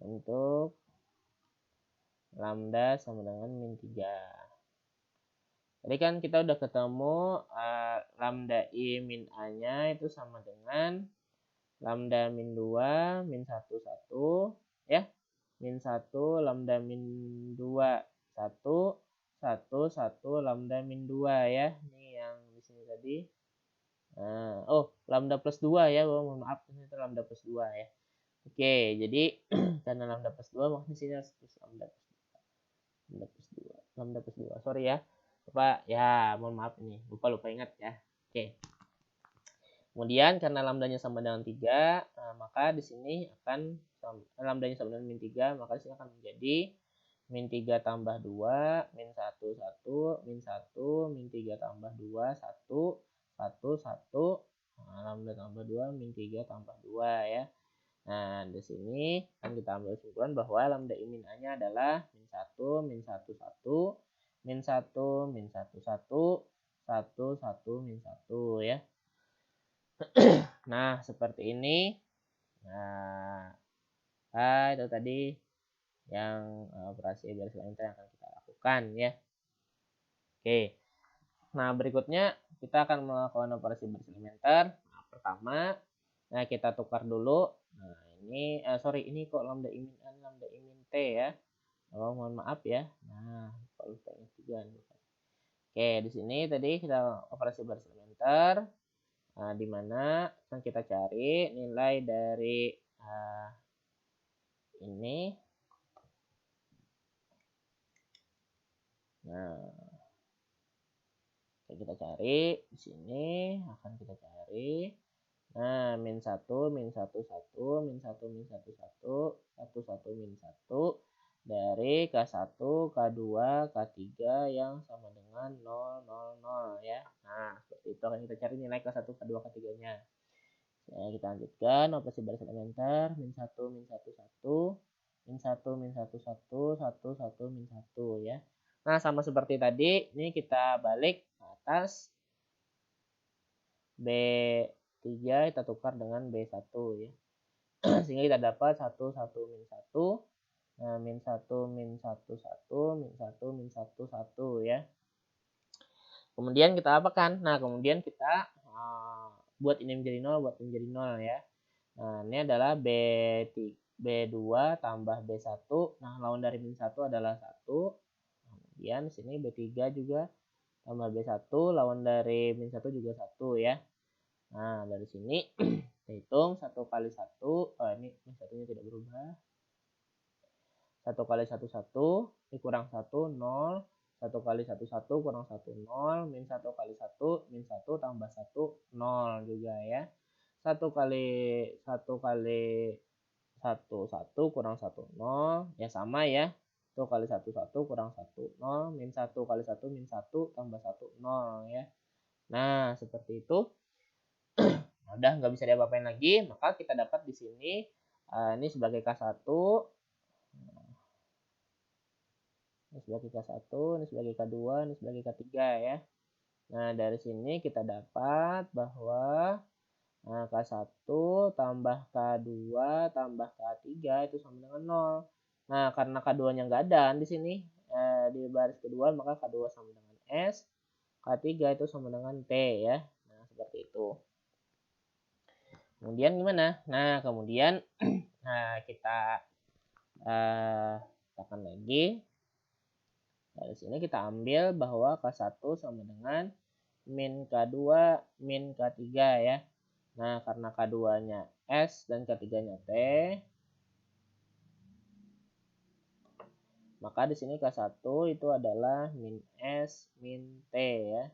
untuk lambda sama dengan min 3. Tadi kan kita udah ketemu lambda I min A-nya itu sama dengan lambda min 2 min 1, 1 ya. Min 1 lambda min 2, 1, 1, 1 lambda min 2 ya. Ini yang di sini tadi. Lambda plus 2 ya. Mohon maaf, ini itu lambda plus 2 ya. Oke, jadi karena lambda plus 2 maka di sini harus lambda plus 2. Lambda plus 2. Lambda plus 2. Sorry ya. Lupa ya, mohon maaf ini. Lupa ingat ya. Oke. Kemudian karena lambdanya sama dengan 3, maka di sini akan lambdanya sama dengan min 3, maka di sini akan menjadi min 3 tambah 2, min 1, 1, min 1, min 3 tambah 2, 1, 1, 1, lambda tambah 2, min 3 tambah 2 ya. Nah, di sini kan kita ambil kesimpulan bahwa lambda I min A-nya adalah min 1, min 1, 1, min 1, min 1, 1, 1, 1, min 1 ya. Nah, seperti ini. Nah, itu tadi yang operasi garis elementer yang akan kita lakukan ya. Oke. Nah, berikutnya kita akan melakukan operasi garis elementer. Nah, pertama, kita tukar dulu. Nah, ini ini kok lambda I min N, lambda I min T ya. Mohon maaf ya. Nah, kalau lupa ingat juga. Oke, di sini tadi kita operasi garis elementer. Nah, di mana kan kita cari nilai dari ini. Nah, kita cari di sini, akan kita cari. Nah, min 1, min 1, 1, min 1, min 1, 1, 1, 1, min 1 dari K1, K2, K3 yang sama dengan 0, 0, 0 ya. Nah, seperti itu akan kita cari nilai K1, K2, K3-nya. Nah, kita lanjutkan operasi baris elementer, min 1, min 1, 1, min 1, min 1, 1, 1, 1, min 1 ya. Nah, sama seperti tadi, ini kita balik ke atas. B3 kita tukar dengan B1 ya. Sehingga kita dapat 1, 1, min 1. Nah, min 1, min 1, 1, min 1, min 1, 1 ya. Kemudian kita apakan? Nah, kemudian kita buat ini menjadi 0, buat ini menjadi 0 ya. Nah, ini adalah B2 tambah B1. Nah, lawan dari min 1 adalah 1. Kemudian sini B3 juga tambah B1, lawan dari min 1 juga 1 ya. Nah, dari sini kita hitung 1 kali 1, ini min 1-nya tidak berubah. 1 kali 1, 1, ini kurang 1, 0. 1 kali 1, 1, kurang 1, 0. Min 1 kali 1, min 1 tambah 1, 0 juga ya. 1 kali 1 kali 1, 1, kurang 1, 0. Ya sama ya. 1 kali 1, 1, kurang 1, 0. Min 1 kali 1, min 1, tambah 1, 0 ya. Nah, seperti itu. Udah nggak bisa diapa-apain lagi, maka kita dapat di sini ini sebagai K1, ini sebagai K1, ini sebagai K2, ini sebagai K3 ya. Nah, dari sini kita dapat bahwa K1 tambah K2 tambah K3 itu sama dengan 0. Nah, karena K2-nya nggak ada di sini di baris kedua, maka K2 sama dengan S, K3 itu sama dengan T ya. Nah, seperti itu. Kemudian gimana? Nah, kemudian kita tekan lagi. Dari sini kita ambil bahwa K1 sama dengan min K2 min K3 ya. Nah, karena K2-nya S dan K3-nya T, maka di sini K1 itu adalah min S min T ya.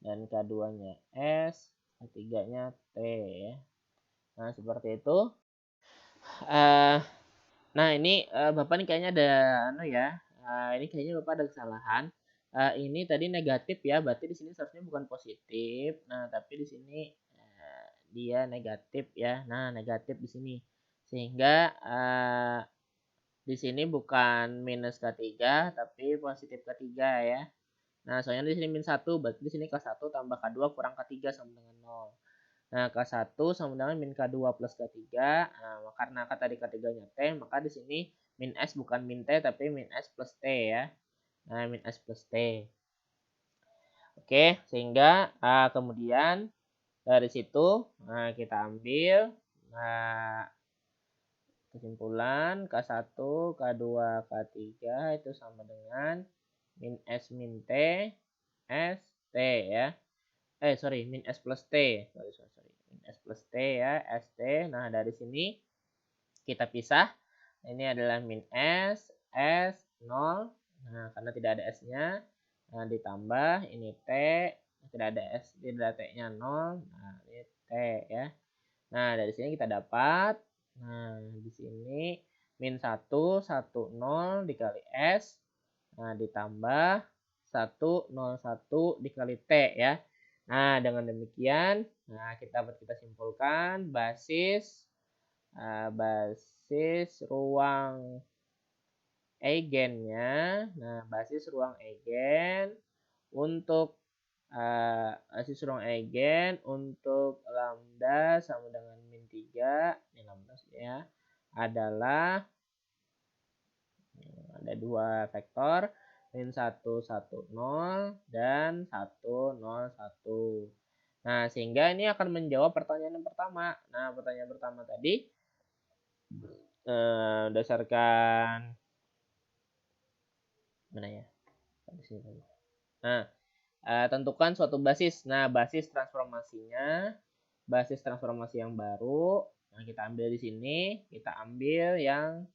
Dan K2-nya S, K3-nya T ya. Nah, seperti itu. Nah, ini Bapak nih kayaknya ada ini kayaknya Bapak ada kesalahan. Ini tadi negatif ya, berarti di sini seharusnya bukan positif. Nah, tapi di sini dia negatif ya. Nah, negatif di sini. Sehingga di sini bukan minus K3 tapi positif K3 ya. Nah, soalnya di sini min 1, berarti di sini K1 tambah K2 kurang K3 sama dengan 0. Nah, K1 sama dengan min K2 plus K3. Nah, karena tadi K3-nya T, maka di sini min S bukan min T, tapi min S plus T ya. Nah, min S plus T. Oke, sehingga kemudian dari situ kita ambil kesimpulan K1, K2, K3 itu sama dengan min S min T, S, T ya. Min S plus T. Sorry. Min S plus T ya, ST. Nah, dari sini kita pisah. Ini adalah min S, 0. Nah, karena tidak ada S-nya. Nah, ditambah ini T, tidak ada S, tidak ada T-nya 0. Nah, ini T ya. Nah, dari sini kita dapat, nah, di sini min 1, 1, 0 dikali S. Nah, ditambah 1, 0, 1 dikali T ya. Nah, dengan demikian, kita simpulkan basis ruang eigennya. Nah, basis ruang eigen untuk basis ruang eigen untuk lambda sama dengan min 3, ini lambda ya, adalah ada dua vektor, min 1, 1, 0 dan 1, 0, 1. Nah, sehingga ini akan menjawab pertanyaan yang pertama. Nah, pertanyaan pertama tadi berdasarkan mana ya? Nah, tentukan suatu basis. Nah, basis transformasi yang baru. Nah, kita ambil di sini, kita ambil yang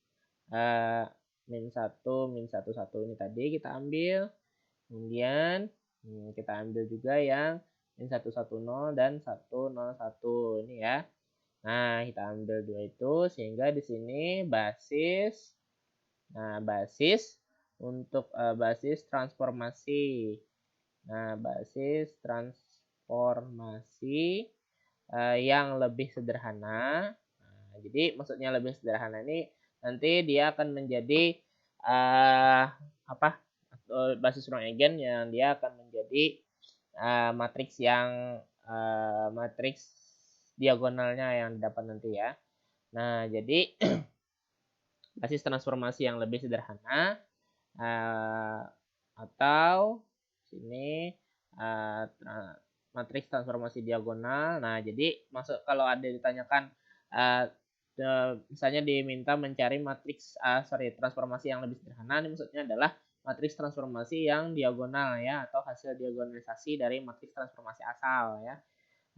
min 1, min 1, 1 ini tadi kita ambil. Kemudian kita ambil juga yang min 110 dan 101 ini ya. Nah, kita ambil dua itu sehingga di sini basis. Nah, basis untuk basis transformasi. Nah, basis transformasi yang lebih sederhana. Nah, jadi maksudnya lebih sederhana ini nanti dia akan menjadi basis ruang eigen yang dia akan menjadi matriks yang matriks diagonalnya yang didapat nanti ya. Nah, jadi basis transformasi yang lebih sederhana atau sini matriks transformasi diagonal. Nah, jadi masuk kalau ada ditanyakan misalnya diminta mencari matriks transformasi yang lebih sederhana, ini maksudnya adalah matriks transformasi yang diagonal ya, atau hasil diagonalisasi dari matriks transformasi asal ya.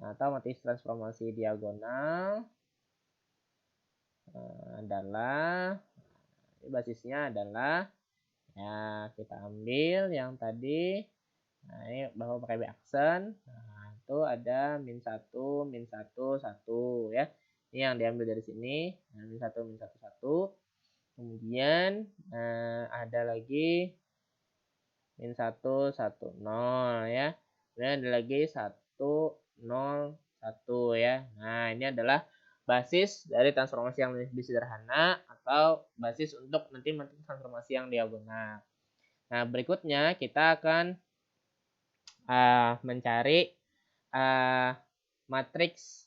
Nah, atau matriks transformasi diagonal adalah basisnya adalah ya kita ambil yang tadi. Nah, ini bahwa pakai B-aksen. Nah, itu ada min 1, min 1, 1 ya. Ini yang diambil dari sini. Nah, min 1, min 1, 1. Kemudian ada lagi min 1, 1, 0 ya. Kemudian ada lagi 1, 0, 1 ya. Nah, ini adalah basis dari transformasi yang lebih sederhana atau basis untuk nanti matriks transformasi yang diagonal. Nah, berikutnya kita akan mencari matriks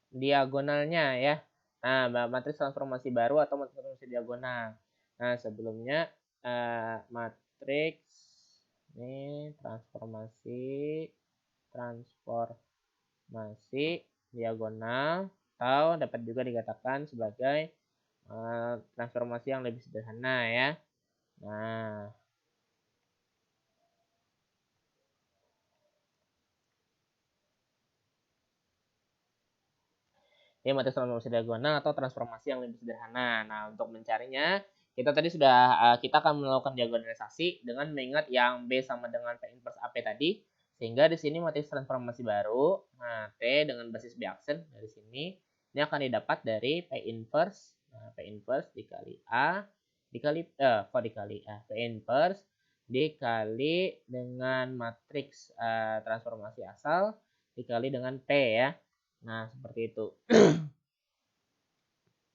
diagonalnya ya. Nah, matriks transformasi baru atau matriks transformasi diagonal. Nah, sebelumnya matriks ini transformasi diagonal atau dapat juga dikatakan sebagai transformasi yang lebih sederhana ya. Nah, ini matriks transformasi diagonal atau transformasi yang lebih sederhana. Nah, untuk mencarinya kita tadi sudah kita akan melakukan diagonalisasi dengan mengingat yang B sama dengan P inverse AP tadi, sehingga di sini matriks transformasi baru. Nah, T dengan basis B aksen dari sini ini akan didapat dari P inverse. Nah, P inverse dikali A dikali P inverse dikali dengan matriks transformasi asal dikali dengan P ya. Nah, seperti itu.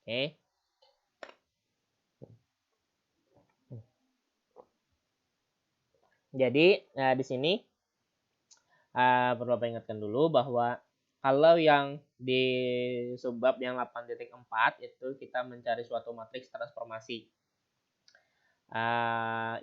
Oke. Jadi, di sini perlu Bapak ingatkan dulu bahwa kalau yang di subbab yang 8.4 itu kita mencari suatu matriks transformasi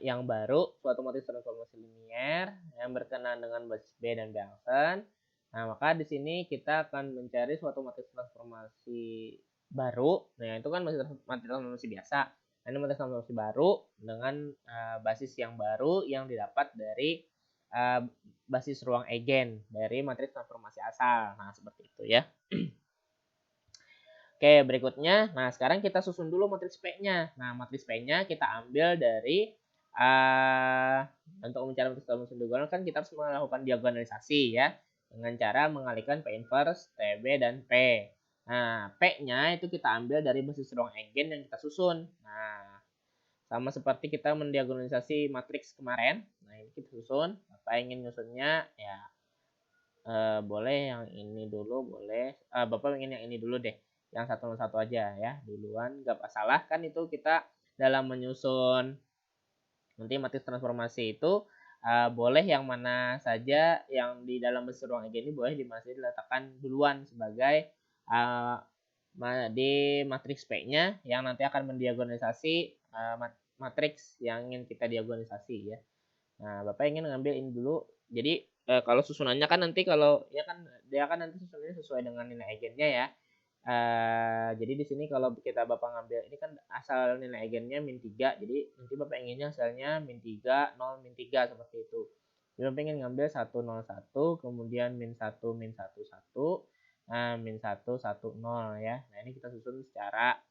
yang baru, suatu matriks transformasi linier yang berkenaan dengan basis B dan B aksen. Nah, maka di sini kita akan mencari suatu matriks transformasi baru. Nah, itu kan matriks transformasi biasa. Nah, ini matriks transformasi baru dengan basis yang baru yang didapat dari basis ruang eigen dari matriks transformasi asal. Nah, seperti itu ya. Oke, berikutnya. Nah, sekarang kita susun dulu matriks P-nya. Nah, matriks P-nya kita ambil dari untuk mencari matriks transformasi diagonal kan kita harus melakukan diagonalisasi ya. Dengan cara mengalihkan P inverse, TB, dan P. Nah, P-nya itu kita ambil dari basis ruang eigen yang kita susun. Nah, sama seperti kita mendiagonalisasi matriks kemarin. Nah, ini kita susun. Bapak ingin nyusunnya ya boleh yang ini dulu, boleh. Bapak ingin yang ini dulu deh. Yang 101 aja ya. Duluan gak masalah kan, itu kita dalam menyusun nanti matriks transformasi itu boleh yang mana saja yang di dalam basis ruang eigen ini boleh masih diletakkan duluan sebagai di matriks P-nya yang nanti akan mendiagonalisasi matriks yang ingin kita diagonalisasi ya. Nah, Bapak ingin ngambil ini dulu. Jadi kalau susunannya kan nanti kalau ya kan dia kan nanti susunannya sesuai dengan nilai eigennya ya. Jadi di sini kalau kita Bapak ngambil ini kan asal nilai eigennya min 3. Jadi nanti Bapak inginnya hasilnya min 3, 0, min 3 seperti itu. Jadi Bapak ingin ngambil 101, kemudian min 1, min 1, 1, min 1, 1, 0 ya. Nah, ini kita susun secara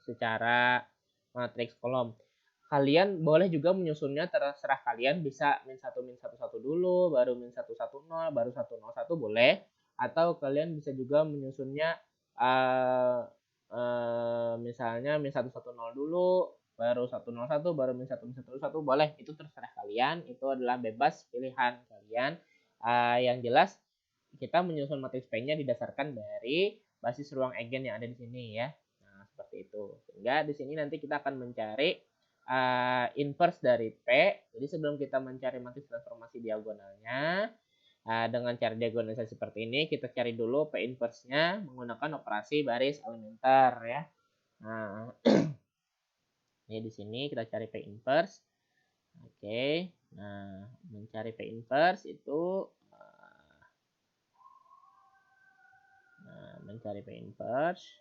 secara matriks kolom. Kalian boleh juga menyusunnya, terserah kalian, bisa min 1 min 1 1 dulu, baru min 1 1 0, baru 1 0 1 boleh, atau kalian bisa juga menyusunnya misalnya min 1 1 0 dulu, baru 1 0 1, baru min 1 min 1 1 boleh, itu terserah kalian, itu adalah bebas pilihan kalian. Yang jelas kita menyusun matriks P-nya didasarkan dari basis ruang eigen yang ada di sini ya. Nah, seperti itu. Sehingga di sini nanti kita akan mencari inverse dari P. Jadi sebelum kita mencari matriks transformasi diagonalnya, dengan cara diagonalisasi seperti ini, kita cari dulu P inverse-nya menggunakan operasi baris elementer ya. Nah, ini di sini kita cari P inverse. Oke. Nah, mencari P inverse itu mencari P inverse,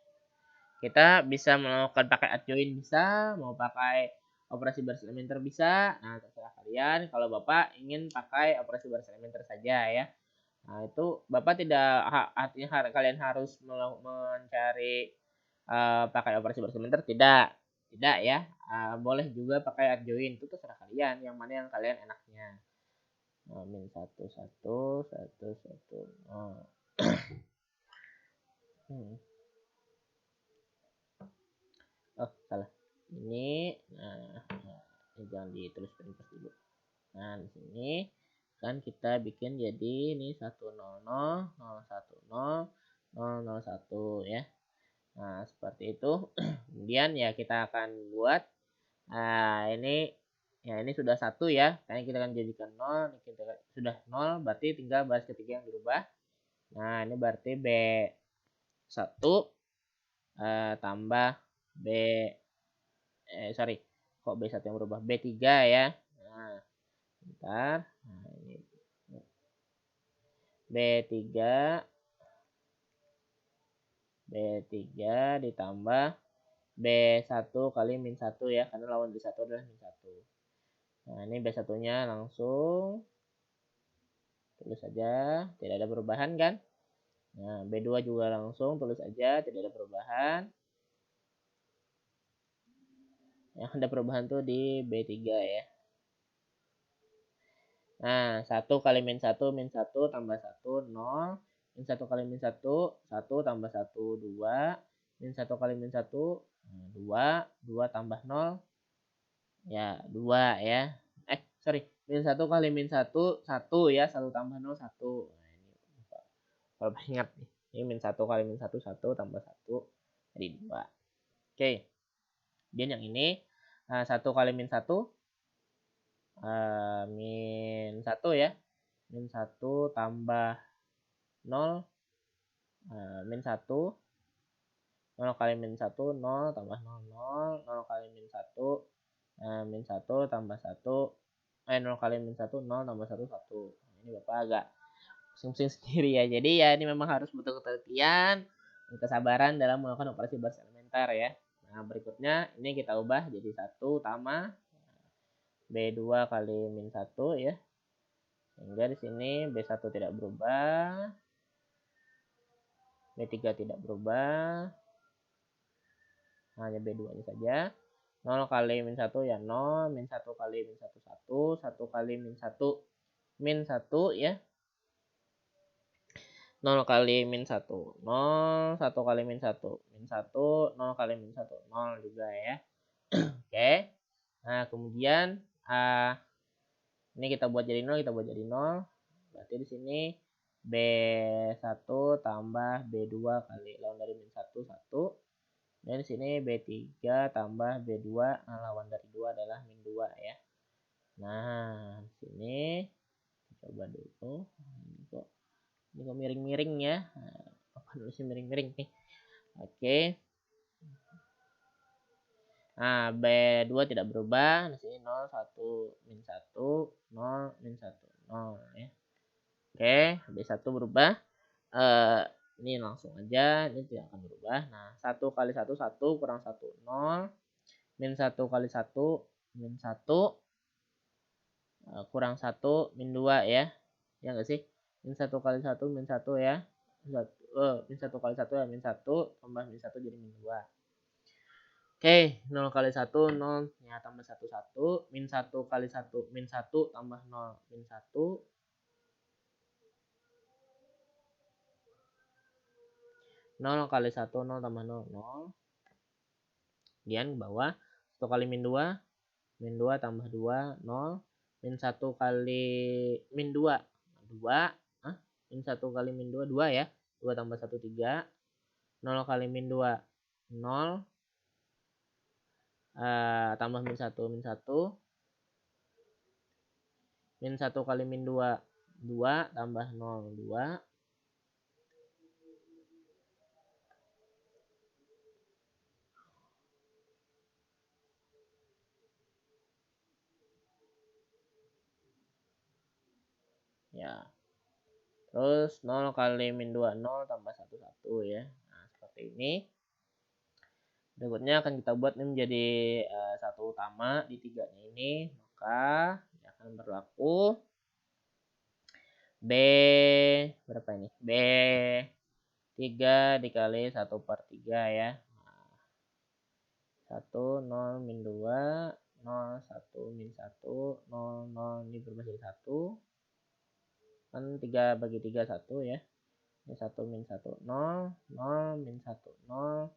kita bisa melakukan pakai adjoin, bisa, mau pakai operasi baris elementer bisa. Nah, terserah kalian. Kalau Bapak ingin pakai operasi baris elementer saja ya. Nah, itu Bapak tidak artinya kalian harus mencari pakai operasi baris elementer, tidak ya. Boleh juga pakai adjoin, itu terserah kalian, yang mana yang kalian enaknya. Min 1 1 1 1 oh salah, ini jangan ditulis inverse dulu. Nah, di sini kan kita bikin jadi ini 100 010 001 ya. Nah, seperti itu. Kemudian ya kita akan buat ini ya, ini sudah 1 ya, karena kita akan jadikan 0, ini kita sudah 0, berarti tinggal baris ketiga yang dirubah. Nah, ini berarti B1 tambah B kok B1 yang berubah, B3 ya. Nah, bentar. Nah, ini B3 ditambah B1 kali min 1 ya, karena lawan B1 adalah min 1. Nah, ini B1-nya langsung tulis saja, tidak ada perubahan kan. Nah, B2 juga langsung tulis aja, tidak ada perubahan. Yang ada perubahan tuh di B3 ya. Nah, 1 kali min 1 tambah 1 0. Min 1 kali min 1 1 tambah 1 2. Min 1 kali min 1 2. 2 tambah 0 ya 2 ya. Min 1 kali min 1 1 ya, 1 tambah 0 1. Nah, ini kalau ingat nih. Ini min 1 kali min 1 1 tambah 1 jadi 2. Oke. Kemudian yang ini 1 kali min 1 min 1 ya. Min 1 tambah 0 min 1. 0 kali min 1 0 tambah 0 0 kali min 1 min 1 tambah 1 0 kali min 1 0 tambah 1 1. Ini Bapak agak pusing-pusing sendiri ya. Jadi ya ini memang harus butuh ketelitian, kesabaran dalam melakukan operasi baris elementer ya. Nah, berikutnya ini kita ubah jadi 1 utama B2 kali min 1 ya. Sehingga di sini B1 tidak berubah, B3 tidak berubah, hanya B2-nya saja. 0 kali min 1 ya 0, min 1 kali min 1 1, 1 kali min 1 min 1 ya. 0 kali min 1 0, 1 kali min 1 min 1, 0 kali min 1 0 juga ya. Oke. Nah, kemudian ini kita buat jadi 0, kita buat jadi 0. Berarti di sini B1 tambah B2 kali lawan dari min 1 1. Dan di sini B3 tambah B2, lawan dari 2 adalah min 2 ya. Nah, di sini coba dulu. Ini kok miring-miring ya. Apa nulisnya miring-miring nih. Oke. Nah, B2 tidak berubah. Di sini 0 1 min 1 0 min 1 0 ya. Oke, B1 berubah. Ini langsung aja, ini tidak akan berubah. Nah, 1 kali 1 1 kurang 1 0. Min 1 kali 1 min 1 kurang 1 min 2 ya. Ya enggak sih? Min 1 kali 1 min 1 ya. Min 1 kali 1 ya min 1 tambah min 1 jadi min 2. Oke, 0 kali 1, 0. Ya, tambah 1, 1. Min 1 kali 1, min 1 tambah 0, min 1. 0 kali 1, 0 tambah 0, 0. Kemudian ke bawah, 1 kali min 2, min 2 tambah 2, 0. Min 1 kali min 2, 2. Min 1 kali min 2, 2 ya. 2 tambah 1, 3. 0 kali min 2, 0. Tambah min 1, min 1. Min 1 kali min 2, 2 tambah 0, 2. Ya. Terus 0 kali min 2, 0 tambah 1, 1 ya. Nah, seperti ini. Berikutnya akan kita buat ini menjadi satu utama di tiganya ini. Maka akan berlaku B berapa ini? B 3 dikali 1/3 ya. 1, 0, min 2, 0, 1, min 1, 0, 0, ini berubah jadi 1. Kan 3 bagi 3, 1 ya. Ini 1, min 1, 0, 0, min 1, 0.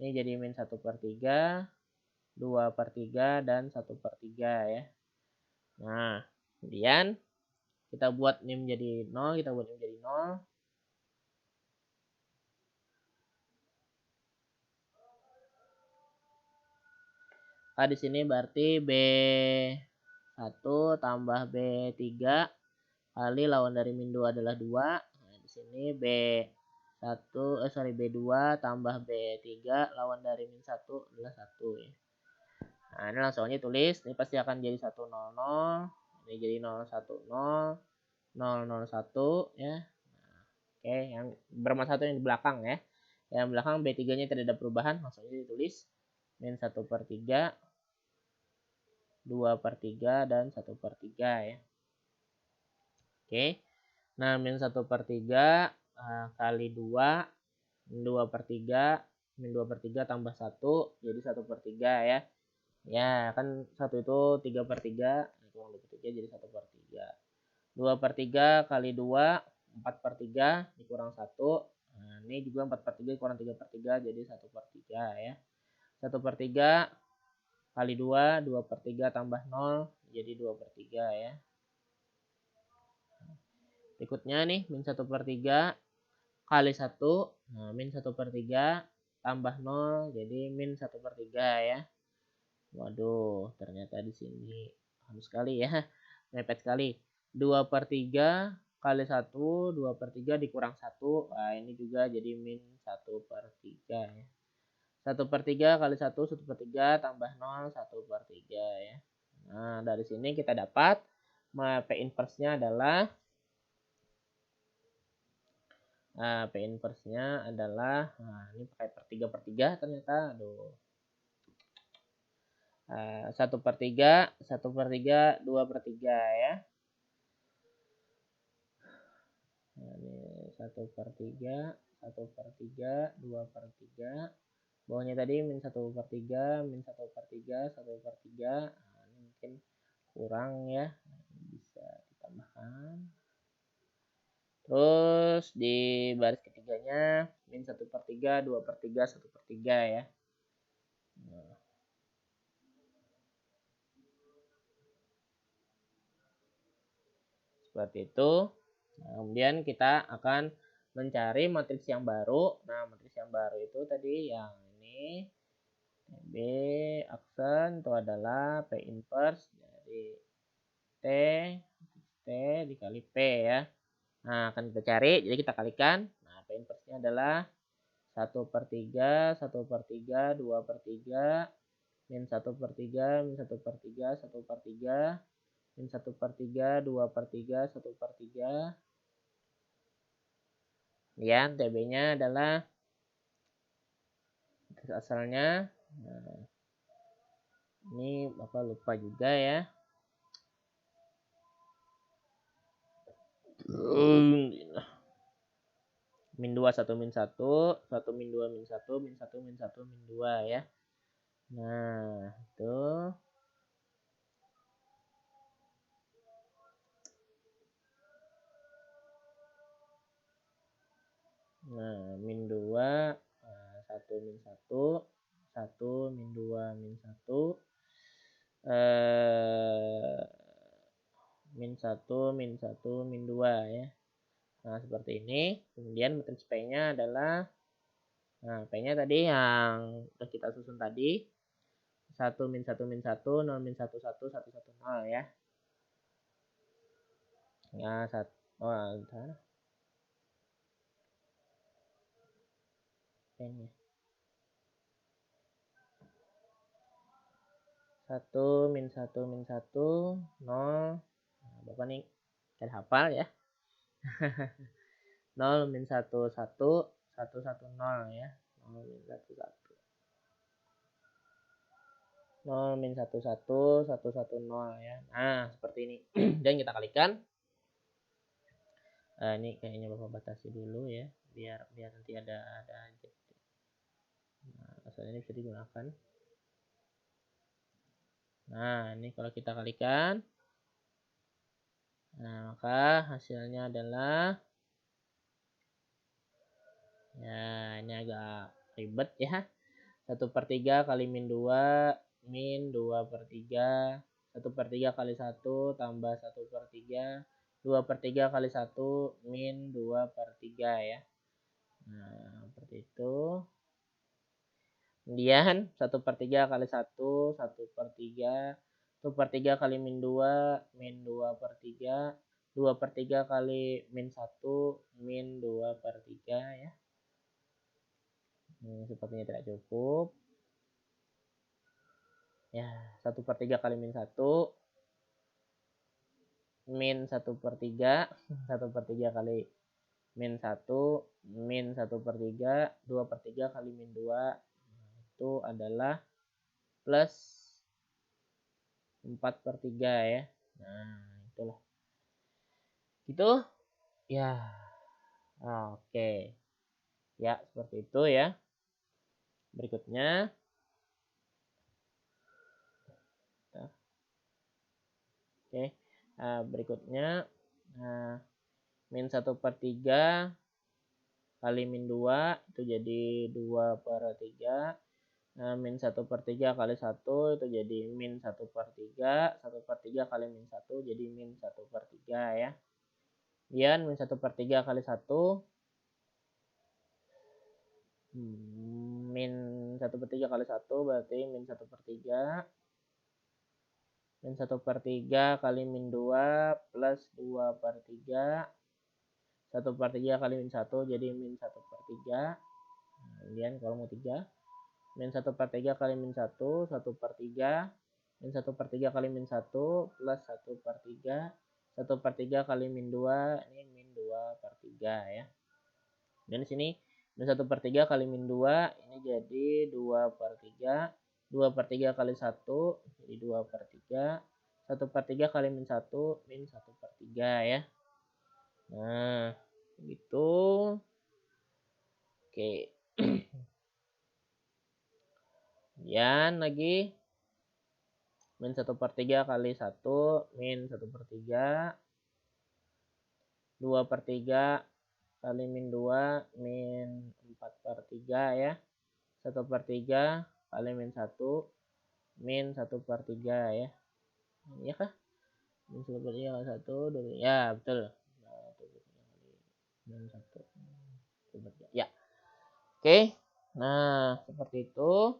Ini jadi min 1/3, 2/3, dan 1/3 ya. Nah, kemudian kita buat ini menjadi 0, kita buat ini menjadi 0. Di sini berarti B1 tambah B3 kali lawan dari min 2 adalah 2. Nah, di sini B2 tambah B3 lawan dari min 1 adalah 1 ya. Nah, ini langsung aja tulis. Ini pasti akan jadi 100. Ini jadi 010, 001 ya. Nah, oke, yang bermasalah satu yang di belakang ya. Yang belakang B3-nya tidak ada perubahan, langsung aja ditulis. Min 1/3, 2/3, dan 1/3 ya. Oke. Nah, min 1/3 kali 2, min 2/3, min 2/3 tambah 1, jadi 1/3 ya. Ya, kan 1 itu 3/3, kurang 2/3 jadi 1/3. 2/3 kali 2, 4/3 dikurang 1. Nah, ini juga 4/3 kurang 3/3 jadi 1/3 ya. 1/3 kali 2, 2/3 tambah 0 jadi 2/3 ya. Berikutnya nih, min 1/3 kali 1, nah min 1/3 tambah 0 jadi min 1/3 ya. Waduh, ternyata di sini halus sekali ya. Mepet sekali. 2/3 kali 1, 2/3 dikurang 1. Nah, ini juga jadi min 1/3 ya. 1/3 kali 1, 1/3 tambah 0, 1/3 ya. Nah, dari sini kita dapat P inverse-nya adalah P inverse-nya adalah, nah ini pakai 3/3 ternyata. Aduh. 1/3, 1/3, 2/3 ya. Nah, ini 1/3, 1/3, 2/3. Bawahnya tadi min 1/3, min 1/3, 1/3. Nah, ini mungkin kurang ya. Bisa ditambahkan. Terus di baris ketiganya min 1/3, 2/3, 1/3 ya. Nah. Seperti itu. Nah, kemudian kita akan mencari matriks yang baru. Nah, matriks yang baru itu tadi yang ini. B aksen itu adalah P inverse dari T dikali P ya. Nah, akan kita cari. Jadi kita kalikan. Nah, P inverse-nya adalah 1/3, 1/3, 2/3, min 1/3, min 1/3, 1/3, min 1/3, 2/3, 1/3. Kemudian TB-nya adalah asalnya. Nah, ini Bapak lupa juga ya. Min 2, 1, min 1, 1, min 2, min 1, min 1, min 1, min 2 ya. Nah, itu. Nah, min 2, 1 min 1, 1 min 2 min 1, min 1 min 1 min 2 ya. Nah, seperti ini. Kemudian matriks P-nya adalah, nah, P-nya tadi yang sudah kita susun tadi. 1 min 1 min 1, 0 min 1 1, 1 1 0 ya. Ya, 1. Oh, bentar. P-nya. 1 min 1 min 1, 0. Nah, Bapak nih kan hafal ya. 0 min 1 1, 1 1 0 ya. 0 min 1 1. 0 min 1 1, 1 1 0 ya. Nah, seperti ini. Dan kita kalikan. Ini kayaknya Bapak batasi dulu ya, biar nanti ada aja. Nah, asalnya ini bisa digunakan. Nah, ini kalau kita kalikan, nah maka hasilnya adalah, ya ini agak ribet ya. 1/3 kali min 2 min 2/3, 1/3 kali 1 tambah 1/3, 2/3 kali 1 min 2/3 ya. Nah, seperti itu. Kemudian 1/3 kali 1, 1/3, 1/3 kali min 2, min 2/3, 2/3 kali min 1, min 2/3 ya. Sepertinya tidak cukup. Ya, 1/3 kali min 1, min 1/3, 1/3 kali min 1, min 1/3, 2/3 kali min 2, itu adalah plus 4/3 ya. Nah, itulah. Gitu. Ya. Oke. Ya, seperti itu ya. Berikutnya. Oke. Berikutnya. Min 1/3 kali min 2 itu jadi 2/3. Min 1/3 kali 1 itu jadi min 1/3. 1/3 kali min 1 jadi min 1/3 ya. Kemudian min 1/3 kali 1, min 1/3 kali 1 berarti min 1/3. Min 1/3 kali min 2 plus 2/3. 1/3 kali min 1 jadi min 1/3. Kemudian kalau mau 3. Min 1/3 kali min 1, 1/3. Min 1/3 kali min 1 plus 1/3. 1/3 kali min 2, ini min 2/3 ya. Dan di sini min 1/3 kali min 2, ini jadi 2/3. 2/3 kali 1 jadi 2/3. 1/3 kali min 1 min 1/3 ya. Nah, gitu. Oke. Kemudian lagi min 1/3 kali 1 min 1/3. 2/3 kali min 2 min 4/3 ya. 1/3 kali min 1 min 1/3 ya. Iya kah? Min 1/3 kali 1, ya betul. Min 1. Ya. Oke. Nah, seperti itu.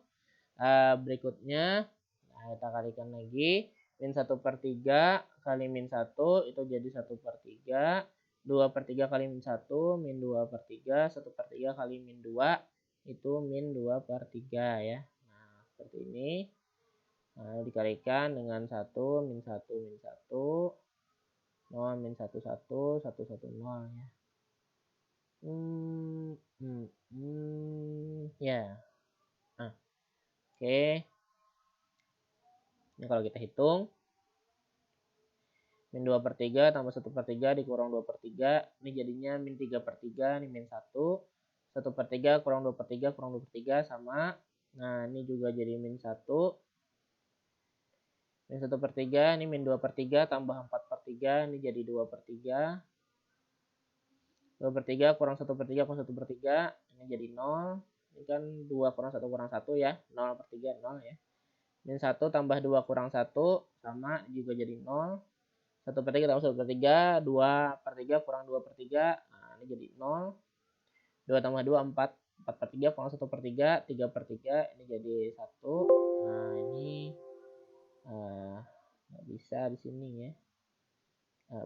Berikutnya, nah kita kalikan lagi. Min 1/3 kali min 1 itu jadi 1/3. 2/3 kali min 1 min 2/3. 1/3 kali min 2 itu min 2/3 ya. Nah, seperti ini. Nah, dikalikan dengan 1 min 1 min 1, 0 min 1 1, 1 1 0 ya. Ya. Nah, oke. Ini kalau kita hitung, min 2/3 tambah 1/3 dikurang 2/3, ini jadinya min 3/3, ini min 1. 1/3 kurang 2/3 kurang 2/3 sama Nah, ini juga jadi min 1. Min 1/3, ini min 2/3 tambah 4/3, ini jadi 2/3. 2/3 kurang 1/3 kurang 1/3, ini jadi 0. Ini kan 2 kurang 1 kurang 1 ya, 0/3, 0 ya. Min 1 tambah 2 kurang 1, sama juga jadi 0. 1/3 tambah 1/3, 2/3 kurang 2/3, nah ini jadi 0. 2 tambah 2, 4. 4/3 kurang 1/3, 3/3, ini jadi 1. Nah, ini nggak bisa di sini ya.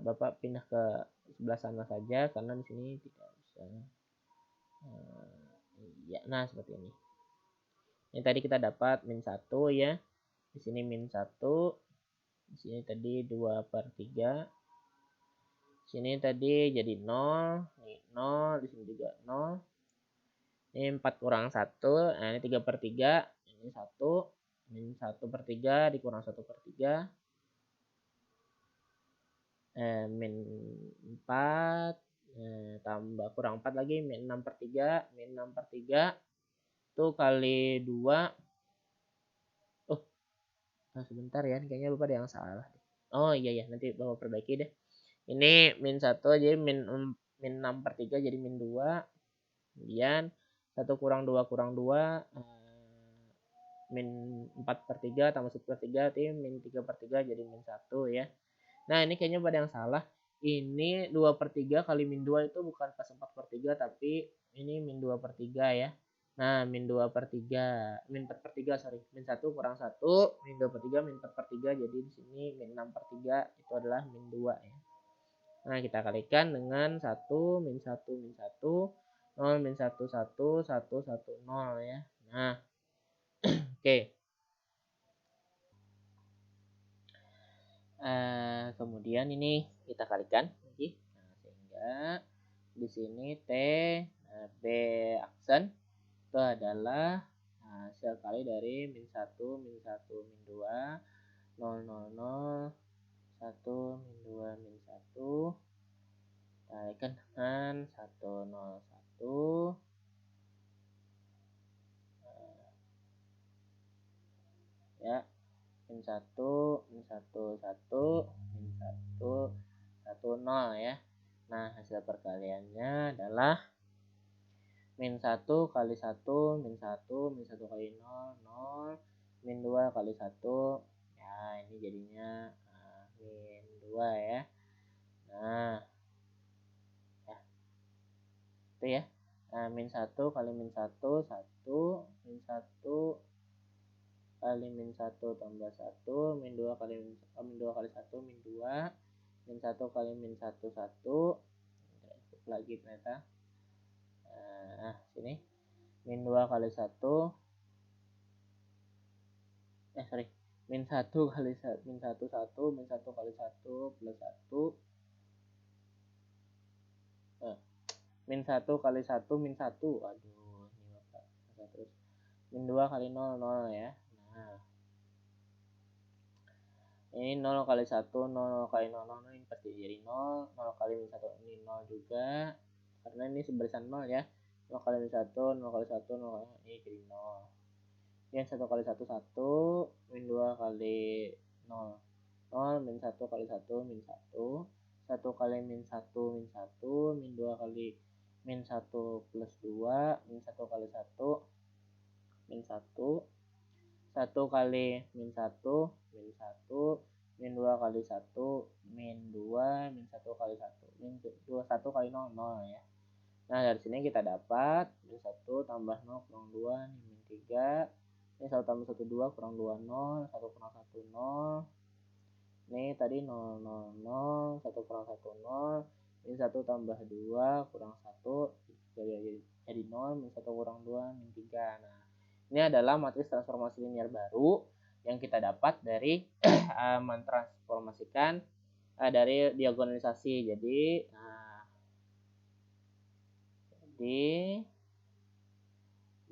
Bapak pindah ke sebelah sana saja karena di sini tidak bisa. Ya, nah seperti ini. Ini tadi kita dapat min 1 ya. Di sini min 1. Di sini tadi 2/3. Sini tadi jadi 0. Nih 0, di sini juga 0. Ini 4 kurang 1, nah ini 3/3, ini 1, min 1/3 dikurang 1/3, min 4, tambah kurang 4 lagi, min 6/3, min 6/3 itu kali 2. Oh, sebentar ya, kayaknya lupa ada yang salah. Oh iya ya, nanti Bapak perbaiki deh. Ini min 1 jadi min 6/3 jadi min 2. Kemudian 1 kurang 2 kurang 2, min 4/3 tambah 1/3 itu min 3/3 jadi min 1 ya. Nah, ini kayaknya pada yang salah. Ini 2/3 kali min 2 itu bukan pas 4/3 tapi ini min 2/3 ya. Nah, min 2/3, min 4/3 sorry. Min 1 kurang 1, min 2/3, min 4/3 jadi di sini min 6/3 itu adalah min 2 ya. Nah, kita kalikan dengan 1 min 1 min 1 0 min 1 1 1 1 0 ya. Nah, oke. Kemudian ini kita kalikan lagi. Nah, sehingga di sini T, B aksen itu adalah sekali dari min 1 min 1 min 2 0 0 0 1 min 2 min 1 kalikan dengan 1 0 1 ya, min 1 min 1 1 min 1 1 0 ya. Nah, hasil perkaliannya adalah min 1 kali 1 min 1 min 1 kali 0 0 min 2 kali 1 ya, ini jadinya min 2 ya. Nah, ya itu ya. Nah, min 1 kali min 1 1 min 1 kali min 1 tambah 1 min 2 kali min 2 kali 1 min 2 min 1 kali min 1 1 lagi ternyata. Nah, sini min 2 kali 1 sorry min 1 kali min 1 1 min 1 kali 1 plus 1 min 1 kali 1 min 1 aduh ini Bapak terus min 2 kali 0 0 ya. Nah, ini 0 kali 1 0 kali 0 0 ini pasti jadi 0 0 kali min 1 ini 0 juga karena ini sebarisan 0 ya. 0 kali min 1 0 kali 1 0 ini jadi 0. Ini 1 kali 1 1 min 2 kali 0 0 min 1 kali 1 min 1 1 kali min 1 min 1 min 2 kali min 1 plus 2 min 1 kali 1 min 1 1 kali min 1 min 1 min 2 kali 1 min 2 min 1 kali 1 min 2 1 kali 0 0 ya. Nah, dari sini kita dapat min 1 tambah 0 kurang 2 ini min 3. Ini 1 tambah 1 2 kurang 2 0, 1 kurang 1 0. Ini tadi 0 0 0, 1 kurang 1 0. Ini 1 tambah 2 kurang 1 jadi 0, min 1 kurang 2 min 3. Nah, ini adalah matriks transformasi linear baru yang kita dapat dari mentransformasikan dari diagonalisasi. Jadi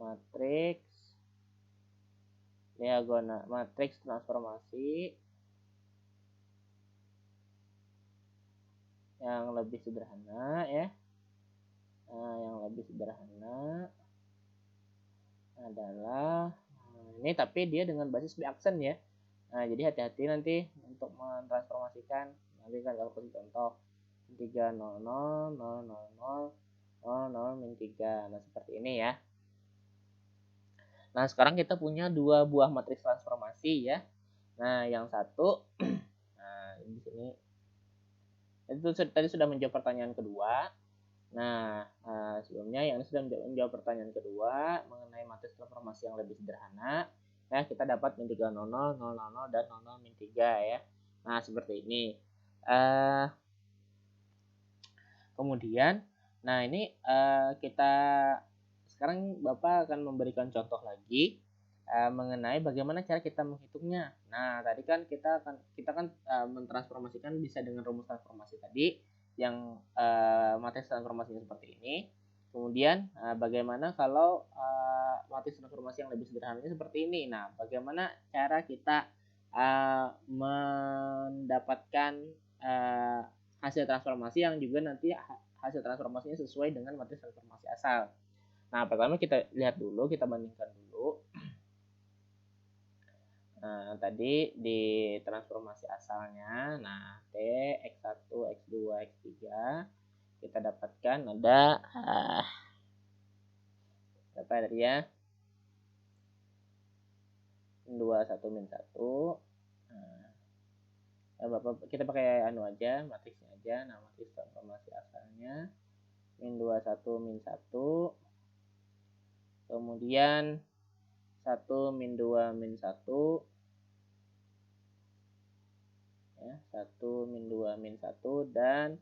matriks transformasi yang lebih sederhana ya. Yang lebih sederhana adalah ini, tapi dia dengan basis B aksen ya. Nah, jadi hati-hati nanti untuk mentransformasikan. Nanti kan kalau kasih contoh 3 0 0 0 0 0 0 min 3. Nah, seperti ini ya. Nah, sekarang kita punya dua buah matriks transformasi ya. Nah, yang satu nah, di sini itu tadi sudah menjawab pertanyaan kedua. Nah, sebelumnya yang ini sudah menjawab pertanyaan kedua mengenai matriks transformasi yang lebih sederhana. Nah, kita dapat min 3 0 0 0 0 dan 0 min 3 ya. Nah, seperti ini. Kemudian, nah ini kita sekarang Bapak akan memberikan contoh lagi mengenai bagaimana cara kita menghitungnya. Nah, tadi kan kita kan mentransformasikan bisa dengan rumus transformasi tadi yang matriks transformasinya seperti ini. Kemudian bagaimana kalau matriks transformasi yang lebih sederhananya seperti ini. Nah, bagaimana cara kita mendapatkan hasil transformasi yang juga nanti hasil transformasinya sesuai dengan matriks transformasi asal. Nah, pertama kita lihat dulu, kita bandingkan dulu. Nah, tadi di transformasi asalnya, nah T, X1, X2, X3, kita dapatkan ada berapa tadi ya? 2, 1, min 1. Bapak, kita pakai anu aja, matriksnya aja. Nah, matriks transformasi asalnya min 2, 1, min 1. Kemudian 1 min 2 min 1 ya, 1 min 2 min 1 dan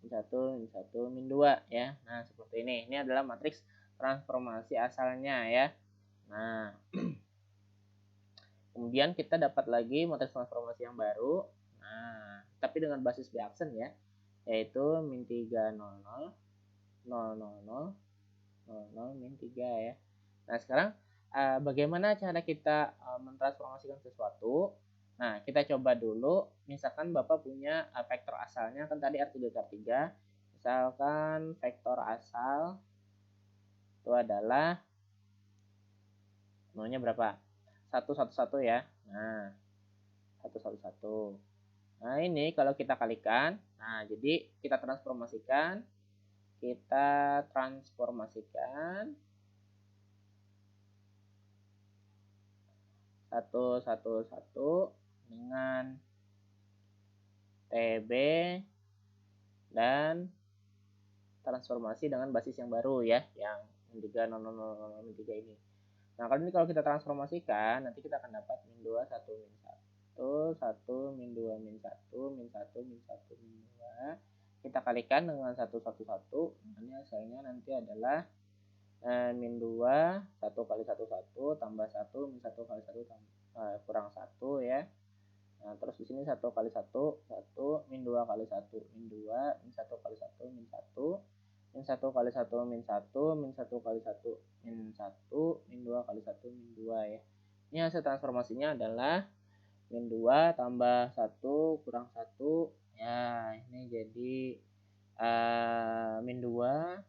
min 1 min 1 min 2 ya. Nah, seperti ini. Ini adalah matriks transformasi asalnya ya. Nah, kemudian kita dapat lagi matriks transformasi yang baru. Nah, tapi dengan basis B aksen ya, yaitu min 3 0 0 0 0 0 0 min 3 ya. Nah, sekarang bagaimana cara kita mentransformasikan sesuatu? Nah, kita coba dulu. Misalkan Bapak punya vektor asalnya, kan tadi R3 ke R3. Misalkan vektor asal itu adalah nolnya berapa? 1 1 1 ya. Nah, 1 1 1. Nah, ini kalau kita kalikan, nah jadi kita transformasikan 1 1 1 dengan TB dan transformasi dengan basis yang baru ya, yang 3 0 0 0 min 3 ini. Nah, kalau kita transformasikan, nanti kita akan dapat min 2 1 min 1 1 min 2 min 1 min 1 min 1 min 2. Kita kalikan dengan 1 1 1. Ini hasilnya nanti adalah min 2 1 kali 1 1 tambah 1 min 1 kali 1 kurang 1 ya. Nah, terus di sini 1 kali 1 1 min 2 kali 1 min 2 min 1 kali 1 min 1 min 1 kali 1 min 1 min 1 kali 1 min 1 min 2 kali 1 min 2 ya. Ini hasil transformasinya adalah min 2 tambah 1 kurang 1 ya, ini jadi min 2. Nah,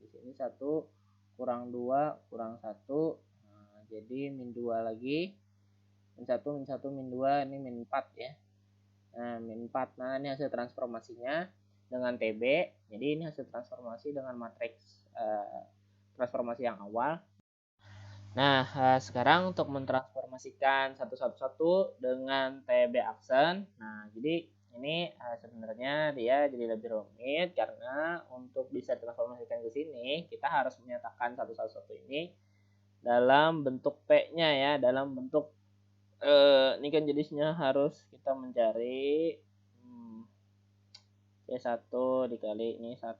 di sini 1 kurang 2 kurang 1. Nah, jadi min 2 lagi. Min 1 min 1 min 2, ini min 4 ya. Nah, min 4. Nah, ini hasil transformasinya dengan TB. Jadi ini hasil transformasi dengan matriks transformasi yang awal. Nah, sekarang untuk mentransformasikan 1 1 1 dengan TB aksen. Nah, jadi ini sebenarnya dia jadi lebih rumit karena untuk bisa transformasikan ke sini kita harus menyatakan 1 1 1 ini dalam bentuk P-nya ya, dalam bentuk ini kan jenisnya harus kita mencari C1 dikali ini 1,0,1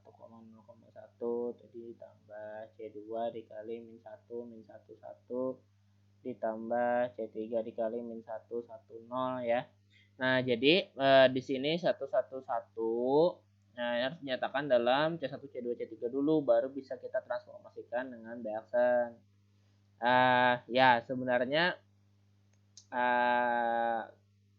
jadi ditambah C2 dikali min 1 min 1 1 ditambah C3 dikali min 1 1 0 ya. Nah, jadi di sini 1 1 1 nah harus dinyatakan dalam C1 C2 C3 dulu baru bisa kita transformasikan dengan B aksen. Ya, sebenarnya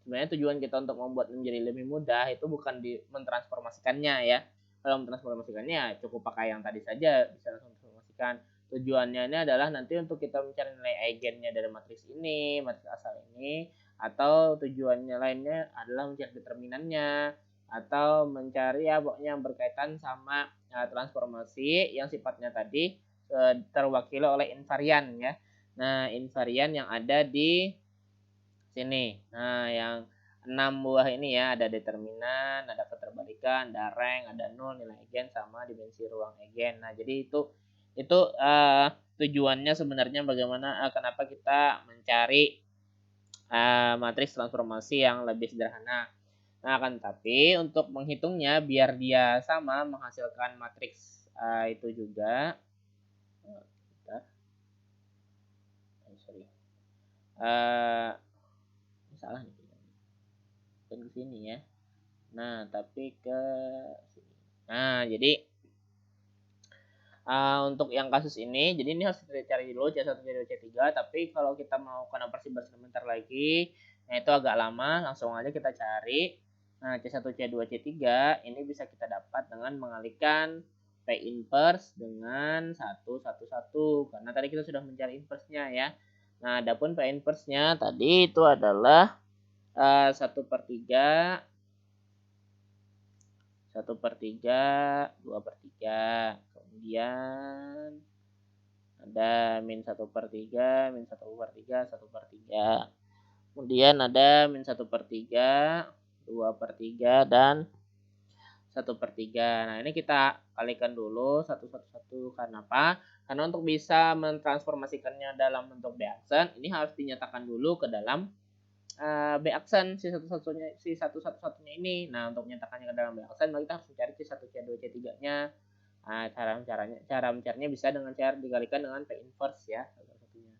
tujuan kita untuk membuat menjadi lebih mudah itu bukan di mentransformasikannya ya. Kalau mentransformasikannya cukup pakai yang tadi saja bisa langsung transformasikan. Tujuannya ini adalah nanti untuk kita mencari nilai eigennya dari matriks ini, matriks asal ini, atau tujuannya lainnya adalah mencari determinannya, atau mencari ya pokoknya yang berkaitan sama transformasi yang sifatnya tadi terwakili oleh invarian ya. Nah, invarian yang ada di sini. Nah, yang 6 buah ini ya, ada determinan, ada keterbalikan, ada rank, ada nol, nilai eigen sama dimensi ruang eigen. Nah, jadi itu tujuannya sebenarnya bagaimana kenapa kita mencari matriks transformasi yang lebih sederhana. Nah, kan tapi untuk menghitungnya biar dia sama menghasilkan matriks itu juga salah nih bukan ke sini ya. Nah, tapi ke sini. Nah, jadi untuk yang kasus ini, jadi ini harus kita cari dulu C1, C2, C3, tapi kalau kita mau konversi bersebentar lagi, nah itu agak lama, langsung aja kita cari. Nah, C1, C2, C3 ini bisa kita dapat dengan mengalihkan P inverse dengan 1, 1, 1, karena tadi kita sudah mencari inverse-nya ya. Nah, adapun P inverse-nya tadi itu adalah 1/3, 1/3, 2/3. Kemudian ada min 1/3, min 1/3, 1/3. Kemudian ada min 1/3, 2/3, dan 1/3. Nah, ini kita kalikan dulu 1, 1, 1. Karena apa? Karena untuk bisa mentransformasikannya dalam bentuk B-aksen, ini harus dinyatakan dulu ke dalam B-aksen si satu-satunya ini. Nah, untuk menyatakannya ke dalam B-aksen, maka kita harus mencari C1, C2, C3-nya. Nah, cara mencarinya bisa dengan cara dikalikan dengan P inverse ya, satu-satunya.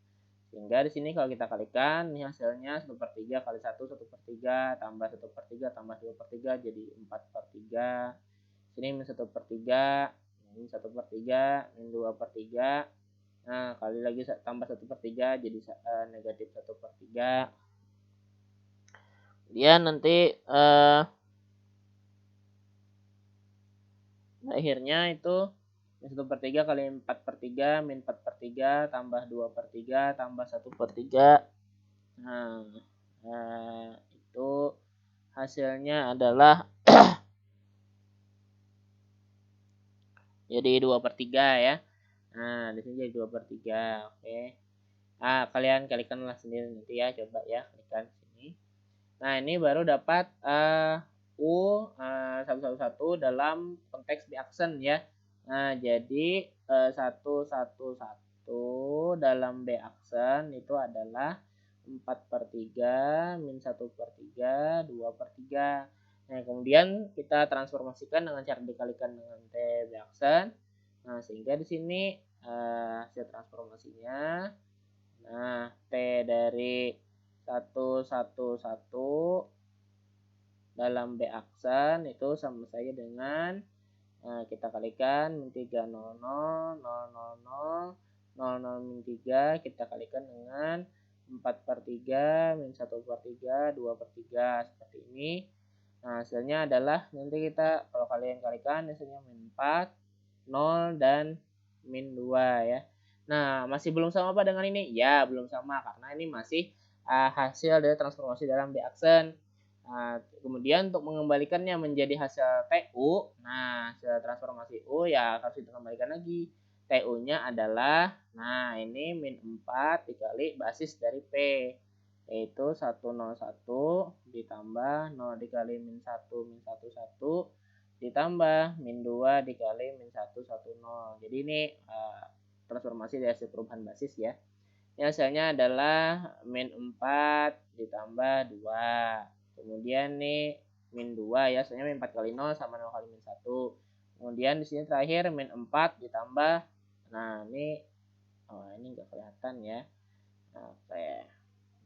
Sehingga di sini kalau kita kalikan, ini hasilnya 1/3 kali 1, 1/3, tambah 1/3, tambah 2/3, jadi 4/3. Sini min 1/3, min 1/3, min 2/3. Nah, kali lagi tambah 1/3, jadi negatif 1/3. Dia nanti akhirnya itu min 1/3 kali 4/3, min 4/3, tambah 2/3, tambah 1/3. Nah, itu hasilnya adalah jadi 2/3 ya. Nah, di sini jadi 2/3. Oke. Nah, kalian kalikanlah sendiri nanti ya, coba ya kalikan sini. Nah, ini baru dapat U 111 dalam konteks B-aksen ya. Nah, jadi 111 dalam B-aksen itu adalah 4/3, min 1/3, 2/3. Nah, kemudian kita transformasikan dengan cara dikalikan dengan T B-aksen. Nah, sehingga di sini hasil transformasinya, nah, T dari 111 dalam B-aksen itu sama saja dengan kita kalikan min 3, 0, 0, 0, 0, 0, 0, min 3, kita kalikan dengan 4/3, min 1/3, 2/3, seperti ini. Nah, hasilnya adalah nanti kita kalau kalian kalikan hasilnya min 4, 0, dan min 2 ya. Nah, masih belum sama apa dengan ini? Ya, belum sama karena ini masih hasil dari transformasi dalam B-aksen. Nah, kemudian untuk mengembalikannya menjadi hasil TU, nah hasil transformasi U ya harus dikembalikan lagi. TU-nya adalah, nah ini min 4 dikali basis dari P, yaitu 101 ditambah 0 dikali min 1, min 11, ditambah min 2 dikali min 110. Jadi ini transformasi dari hasil perubahan basis ya. Ini hasilnya adalah min 4 ditambah 2. Kemudian nih min 2 ya, soalnya min 4 kali 0 sama 0 kali min 1. Kemudian di sini terakhir min 4 ditambah, nah ini ini enggak kelihatan ya. Nah, oke.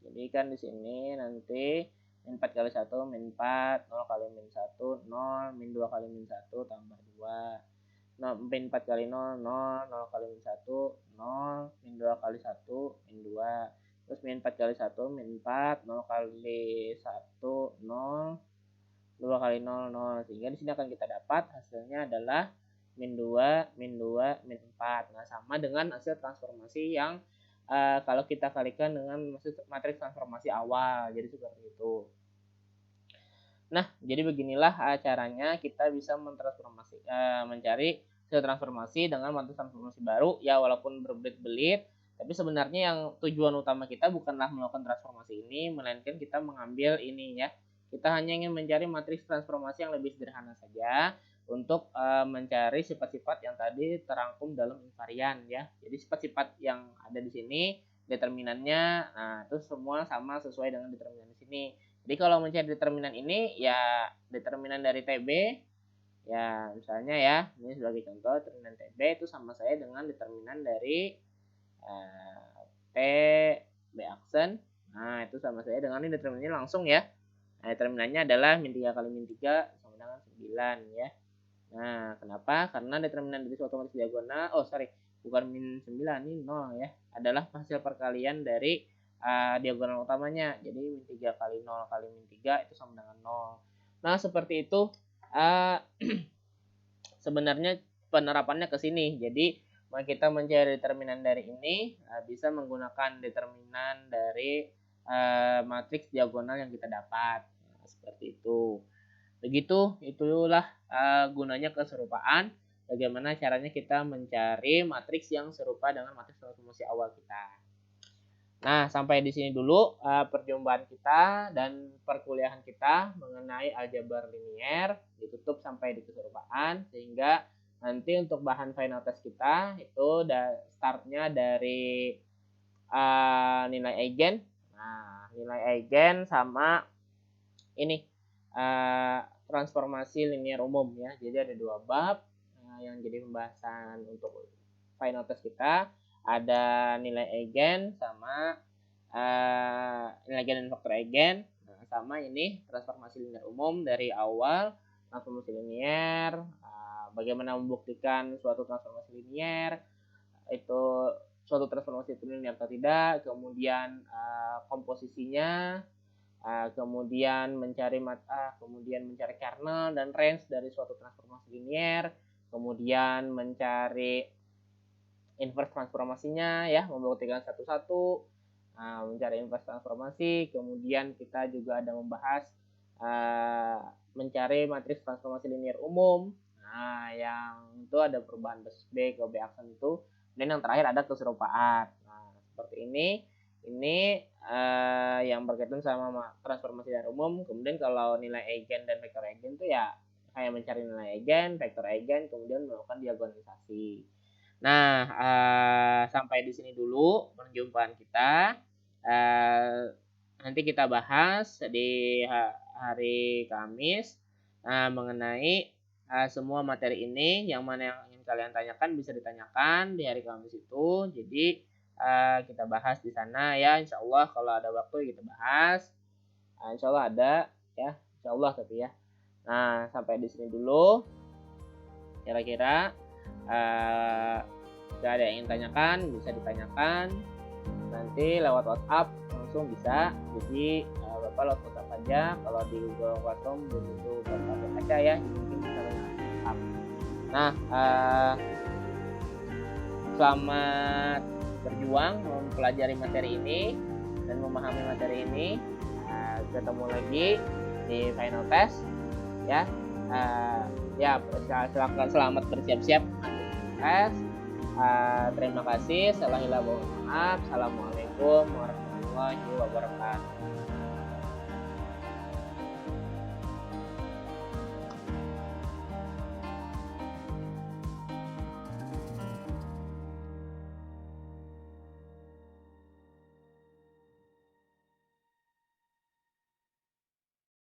Jadi kan di sini nanti min 4 kali 1 min 4, 0 kali min 1 0, min 2 kali min 1 tambah 2. Nah, min 4 kali 0 0, 0 kali min 1 0, min 2 kali 1 min 2. Terus min 4 kali 1 min 4, 0 kali 1 0, 2 kali 0 0. Sehingga di sini akan kita dapat hasilnya adalah min 2, min 2, min 4. Nah, sama dengan hasil transformasi yang kalau kita kalikan dengan matriks transformasi awal. Jadi seperti itu. Nah, jadi beginilah caranya kita bisa mencari hasil transformasi dengan matriks transformasi baru. Ya, walaupun berbelit-belit, tapi sebenarnya yang tujuan utama kita bukanlah melakukan transformasi ini, melainkan kita mengambil ini ya. Kita hanya ingin mencari matriks transformasi yang lebih sederhana saja untuk mencari sifat-sifat yang tadi terangkum dalam invarian ya. Jadi sifat-sifat yang ada di sini determinannya, nah itu semua sama sesuai dengan determinan di sini. Jadi kalau mencari determinan ini ya determinan dari TB ya misalnya ya ini sebagai contoh determinan TB itu sama saya dengan determinan dari T B aksen. Nah itu sama saya dengan ini determinannya langsung ya. Nah determinannya adalah min 3 kali min 3 sama dengan 9 ya. Nah kenapa? Karena determinan dari suatu matriks diagonal bukan min 9 ini 0 ya, adalah hasil perkalian dari diagonal utamanya. Jadi min 3 kali 0 kali min 3 itu sama dengan 0. Nah seperti itu sebenarnya penerapannya ke sini. Jadi kita mencari determinan dari ini bisa menggunakan determinan dari matriks diagonal yang kita dapat. Nah, seperti itu. Begitu, itulah gunanya keserupaan. Bagaimana caranya kita mencari matriks yang serupa dengan matriks transformasi awal kita. Nah, sampai di sini dulu perjumpaan kita dan perkuliahan kita mengenai aljabar linier. Ditutup sampai di keserupaan, sehingga nanti untuk bahan final test kita itu startnya dari nilai eigen. Nah, nilai eigen sama ini transformasi linier umum ya. Jadi ada 2 bab yang jadi pembahasan untuk final test kita. Ada nilai eigen sama nilai eigen dan faktor eigen. Nah, sama ini transformasi linier umum dari awal transformasi linier, bagaimana membuktikan suatu transformasi linier itu suatu transformasi itu linier atau tidak, kemudian komposisinya, kemudian mencari kernel dan range dari suatu transformasi linier, kemudian mencari inverse transformasinya ya, membuktikan satu-satu, mencari inverse transformasi, kemudian kita juga ada membahas mencari matriks transformasi linier umum. Nah, yang itu ada perubahan basis B ke B aksen itu, dan yang terakhir ada keserupaan. Nah, seperti ini. Ini yang berkaitan sama transformasi linier umum. Kemudian kalau nilai eigen dan vektor eigen itu ya kayak mencari nilai eigen, vektor eigen, kemudian melakukan diagonalisasi. Nah, sampai di sini dulu perjumpaan kita. Nanti kita bahas di hari Kamis mengenai semua materi ini. Yang mana yang ingin kalian tanyakan bisa ditanyakan di hari Kamis itu. Jadi kita bahas di sana ya, insya Allah kalau ada waktu kita bahas. Insya Allah ada ya, insya Allah tapi ya. Nah sampai di sini dulu. Kira-kira jika ada yang ingin tanyakan bisa ditanyakan nanti lewat WhatsApp langsung bisa. Jadi Bapak lewat WhatsApp aja. Kalau di Google Classroom begitu Bapak aja ya, mungkin bisa lewat WhatsApp. Nah selamat berjuang mempelajari materi ini dan memahami materi ini. Ketemu lagi di final test ya. Silakan selamat bersiap-siap tes. Terima kasih. Assalamualaikum warahmatullahi wabarakatuh.